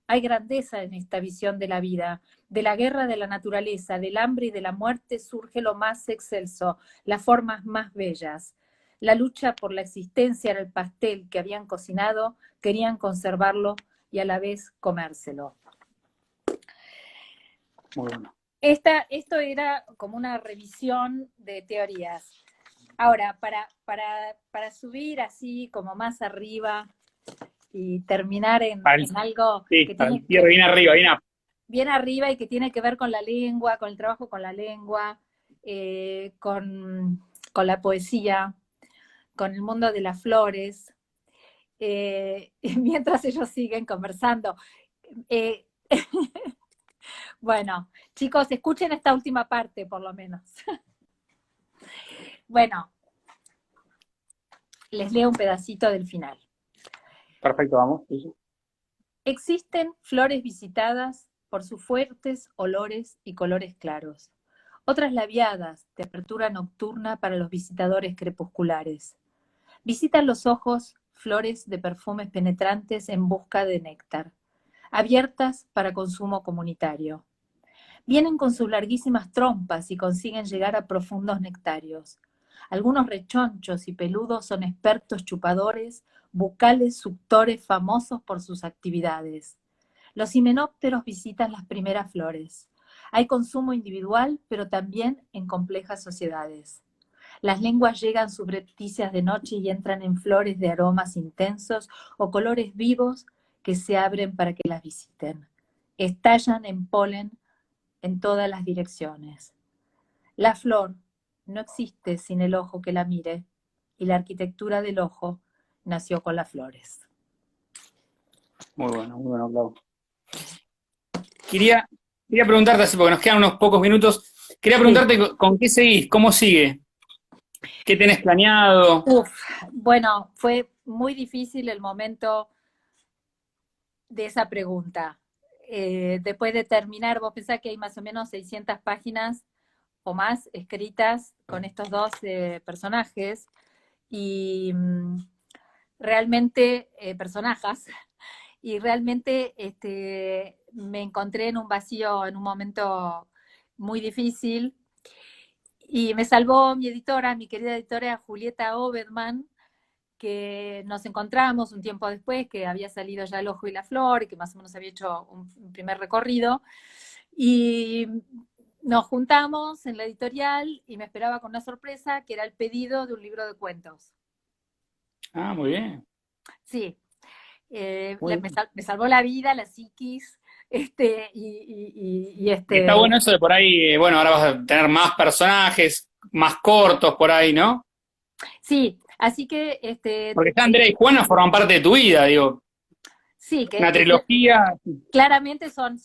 Hay grandeza en esta visión de la vida. De la guerra de la naturaleza, del hambre y de la muerte surge lo más excelso, las formas más bellas. La lucha por la existencia era el pastel que habían cocinado, querían conservarlo y a la vez comérselo. Muy bueno. Esto era como una revisión de teorías. Ahora, para subir así como más arriba y terminar en algo Sí, que para tiene el cierre, bien arriba, bien up. bien arriba y que tiene que ver con la lengua, con el trabajo con la lengua, con la poesía, con el mundo de las flores, mientras ellos siguen conversando. Eh, bueno, chicos, escuchen esta última parte por lo menos. Bueno, les leo un pedacito del final. Perfecto, vamos. Sí, sí. Existen flores visitadas por sus fuertes olores y colores claros. Otras labiadas, de apertura nocturna para los visitadores crepusculares. Visitan los ojos flores de perfumes penetrantes en busca de néctar, abiertas para consumo comunitario. Vienen con sus larguísimas trompas y consiguen llegar a profundos nectarios. Algunos rechonchos y peludos son expertos chupadores, bucales suctores famosos por sus actividades. Los himenópteros visitan las primeras flores. Hay consumo individual, pero también en complejas sociedades. Las lenguas llegan subrepticias de noche y entran en flores de aromas intensos o colores vivos que se abren para que las visiten. Estallan en polen en todas las direcciones. La flor no existe sin el ojo que la mire, y la arquitectura del ojo nació con las flores. Muy bueno, Clau. Quería preguntarte, así porque nos quedan unos pocos minutos, quería preguntarte con qué seguís, cómo sigue, qué tenés planeado. Bueno, fue muy difícil el momento de esa pregunta. Después de terminar, vos pensás que hay más o menos 600 páginas o más escritas con estos dos personajes, y realmente personajes, y realmente me encontré en un vacío en un momento muy difícil, y me salvó mi editora, mi querida editora Julieta Obedman, que nos encontramos un tiempo después, que había salido ya El Ojo y la Flor, y que más o menos había hecho un primer recorrido, y nos juntamos en la editorial y me esperaba con una sorpresa, que era el pedido de un libro de cuentos. Ah, muy bien. Sí, Muy bien. me salvó la vida, la psiquis, Está bueno eso de por ahí, bueno, ahora vas a tener más personajes, más cortos por ahí, ¿no? sí, así que Porque ya Andrea y Juana forman parte de tu vida, digo, sí, una trilogía, claramente son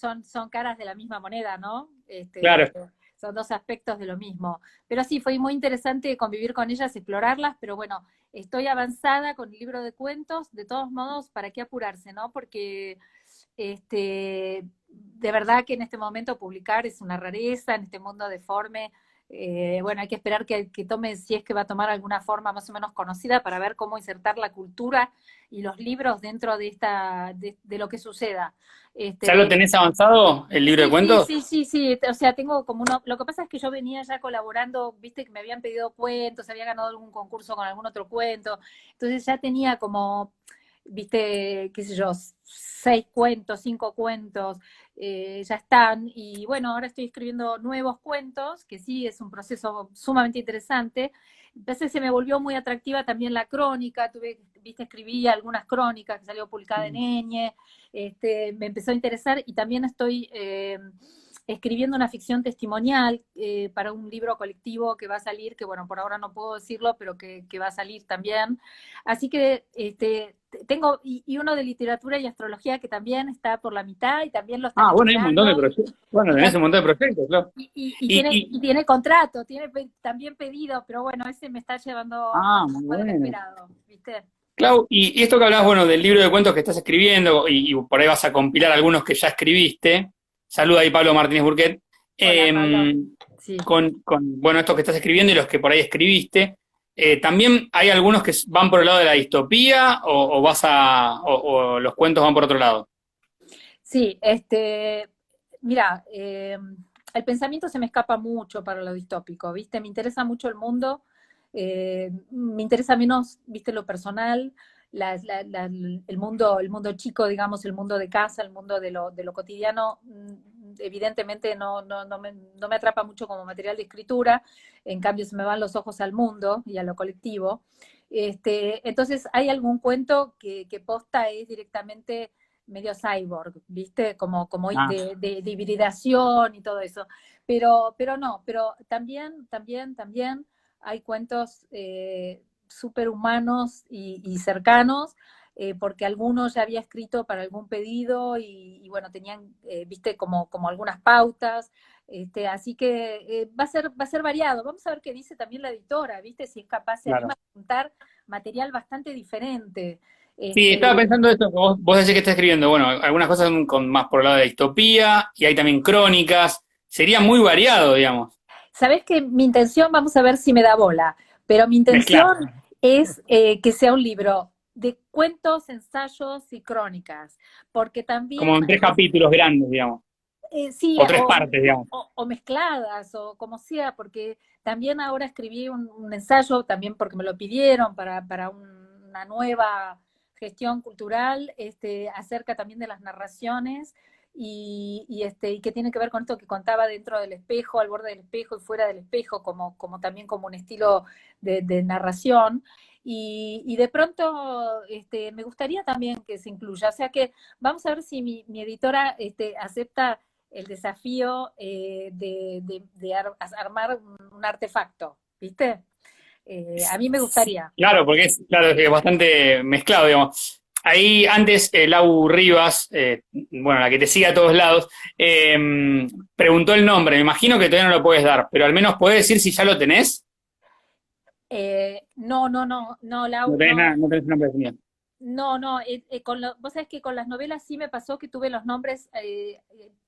caras de la misma moneda, ¿no? claro. Son dos aspectos de lo mismo. Pero sí, fue muy interesante convivir con ellas, explorarlas, pero bueno, estoy avanzada con el libro de cuentos. De todos modos, ¿para qué apurarse, no? Porque de verdad que en este momento publicar es una rareza, en este mundo deforme. Bueno, hay que esperar que tome, si es que va a tomar alguna forma más o menos conocida, para ver cómo insertar la cultura y los libros dentro de lo que suceda. ¿Ya lo tenés avanzado, el libro de cuentos? Sí. O sea, tengo como uno. Lo que pasa es que yo venía ya colaborando, viste que me habían pedido cuentos, había ganado algún concurso con algún otro cuento. Entonces ya tenía como, viste, qué sé yo, 6 cuentos, 5 cuentos, ya están. Y bueno, ahora estoy escribiendo nuevos cuentos, que sí es un proceso sumamente interesante. Entonces se me volvió muy atractiva también la crónica, viste, escribí algunas crónicas que salió publicada en Eñe, me empezó a interesar, y también estoy escribiendo una ficción testimonial para un libro colectivo que va a salir, que bueno, por ahora no puedo decirlo, pero que va a salir también. Así que tengo, y uno de literatura y astrología que también está por la mitad y también lo están Ah, bueno, hay un montón de esperando. proyectos. Bueno, tenés un montón de proyectos, claro. Y tiene contrato, tiene también pedido, pero bueno, ese me está llevando más Muy tiempo de lo bueno. esperado, ¿viste? Clau, y esto que hablabas, bueno, del libro de cuentos que estás escribiendo, y por ahí vas a compilar algunos que ya escribiste. Saluda ahí Pablo Martínez Burquet. Hola, Pablo. Sí. Bueno, estos que estás escribiendo y los que por ahí escribiste, ¿también hay algunos que van por el lado de la distopía o los cuentos van por otro lado? Sí, mira, el pensamiento se me escapa mucho para lo distópico, ¿viste? Me interesa mucho el mundo, me interesa menos, ¿viste? Lo personal, el mundo chico, digamos, el mundo de casa, el mundo de lo cotidiano, evidentemente no me atrapa mucho como material de escritura. En cambio se me van los ojos al mundo y a lo colectivo. Entonces hay algún cuento que posta es directamente medio cyborg, ¿viste? Como de hibridación y todo eso. Pero también hay cuentos superhumanos y cercanos, porque algunos ya había escrito para algún pedido y bueno, tenían, viste, como algunas pautas. Así que va a ser variado. Vamos a ver qué dice también la editora, ¿viste? Si es capaz, se Claro. anima a juntar material bastante diferente. Sí, estaba pensando esto, que vos decís que estás escribiendo, bueno, algunas cosas son con más por el lado de distopía, y hay también crónicas, sería muy variado, digamos, Sabés que mi intención, vamos a ver si me da bola, pero mi mezclar, intención es que sea un libro de cuentos, ensayos y crónicas, porque como también, en tres capítulos grandes, digamos, sí, o tres partes, digamos. o mezcladas, o como sea, porque también ahora escribí un ensayo, también porque me lo pidieron para una nueva gestión cultural, acerca también de las narraciones y que tiene que ver con esto que contaba dentro del espejo, al borde del espejo y fuera del espejo, como también como un estilo de narración. Y de pronto me gustaría también que se incluya. O sea que vamos a ver si mi editora acepta el desafío armar un artefacto, ¿viste? A mí me gustaría. Claro, porque claro, es bastante mezclado, digamos. Ahí antes, Lau Rivas, bueno, la que te sigue a todos lados, preguntó el nombre. Me imagino que todavía no lo puedes dar, pero al menos puedes decir si ya lo tenés. No, No Lau, tenés no, nada, no tenés nombre definido. no, vos sabés que con las novelas sí me pasó que tuve los nombres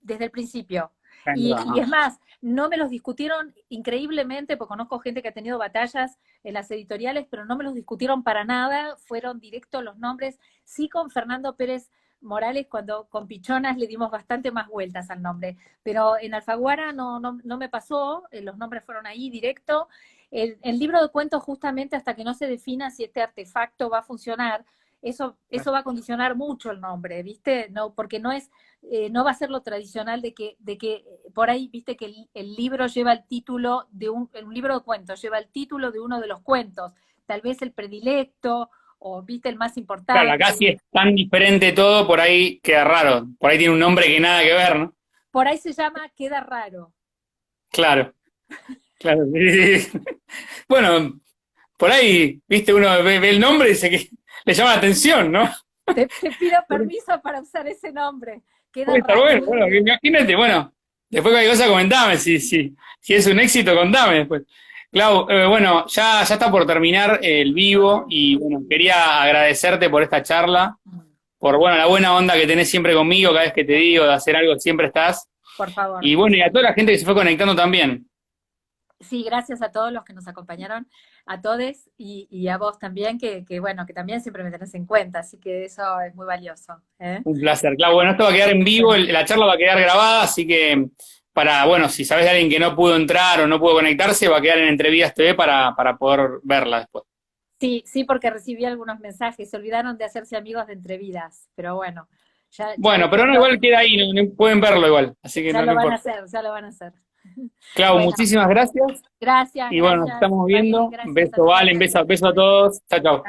desde el principio. Y es más, no me los discutieron increíblemente, porque conozco gente que ha tenido batallas en las editoriales, pero no me los discutieron para nada, fueron directos los nombres. Sí, con Fernando Pérez Morales, cuando con Pichonas le dimos bastante más vueltas al nombre, pero en Alfaguara no me pasó, los nombres fueron ahí directo. El libro de cuentos, justamente hasta que no se defina si este artefacto va a funcionar, eso va a condicionar mucho el nombre, ¿viste? No, porque no va a ser lo tradicional de que por ahí, viste que el libro lleva el título de un libro de cuentos, lleva el título de uno de los cuentos, tal vez el predilecto, o viste el más Claro, acá importante. sí es tan diferente todo, por ahí queda raro. Por ahí tiene un nombre que nada que ver, ¿no? Por ahí se llama Queda Raro. Claro, claro. Sí, sí. Bueno, por ahí, viste, uno ve el nombre y dice que le llama la atención, ¿no? Te pido permiso para usar ese nombre. Queda Puede estar Raro. bueno, bueno, imagínate, bueno, después cualquier cosa comentame, si es un éxito, contame después. Clau, bueno, ya está por terminar el vivo y bueno, quería agradecerte por esta charla, por bueno, la buena onda que tenés siempre conmigo, cada vez que te digo de hacer algo, siempre estás. Por favor. Y bueno, y a toda la gente que se fue conectando también. Sí, gracias a todos los que nos acompañaron, a todos y a vos también, bueno, que también siempre me tenés en cuenta, así que eso es muy valioso. ¿Eh? Un placer. Clau, bueno, esto va a quedar en vivo, la charla va a quedar grabada, así que bueno, si sabes de alguien que no pudo entrar o no pudo conectarse, va a quedar en Entrevías TV para poder verla después. Sí, porque recibí algunos mensajes, se olvidaron de hacerse amigos de Entrevidas, pero bueno, ya Bueno, pero no, igual queda ahí, pueden verlo igual, así que ya no lo van a importa. hacer, ya lo van a hacer. Clau, Bueno, muchísimas gracias gracias, y bueno, nos gracias, estamos Valen, viendo. gracias a Beso, todos. Valen, beso a todos. Chao, chao.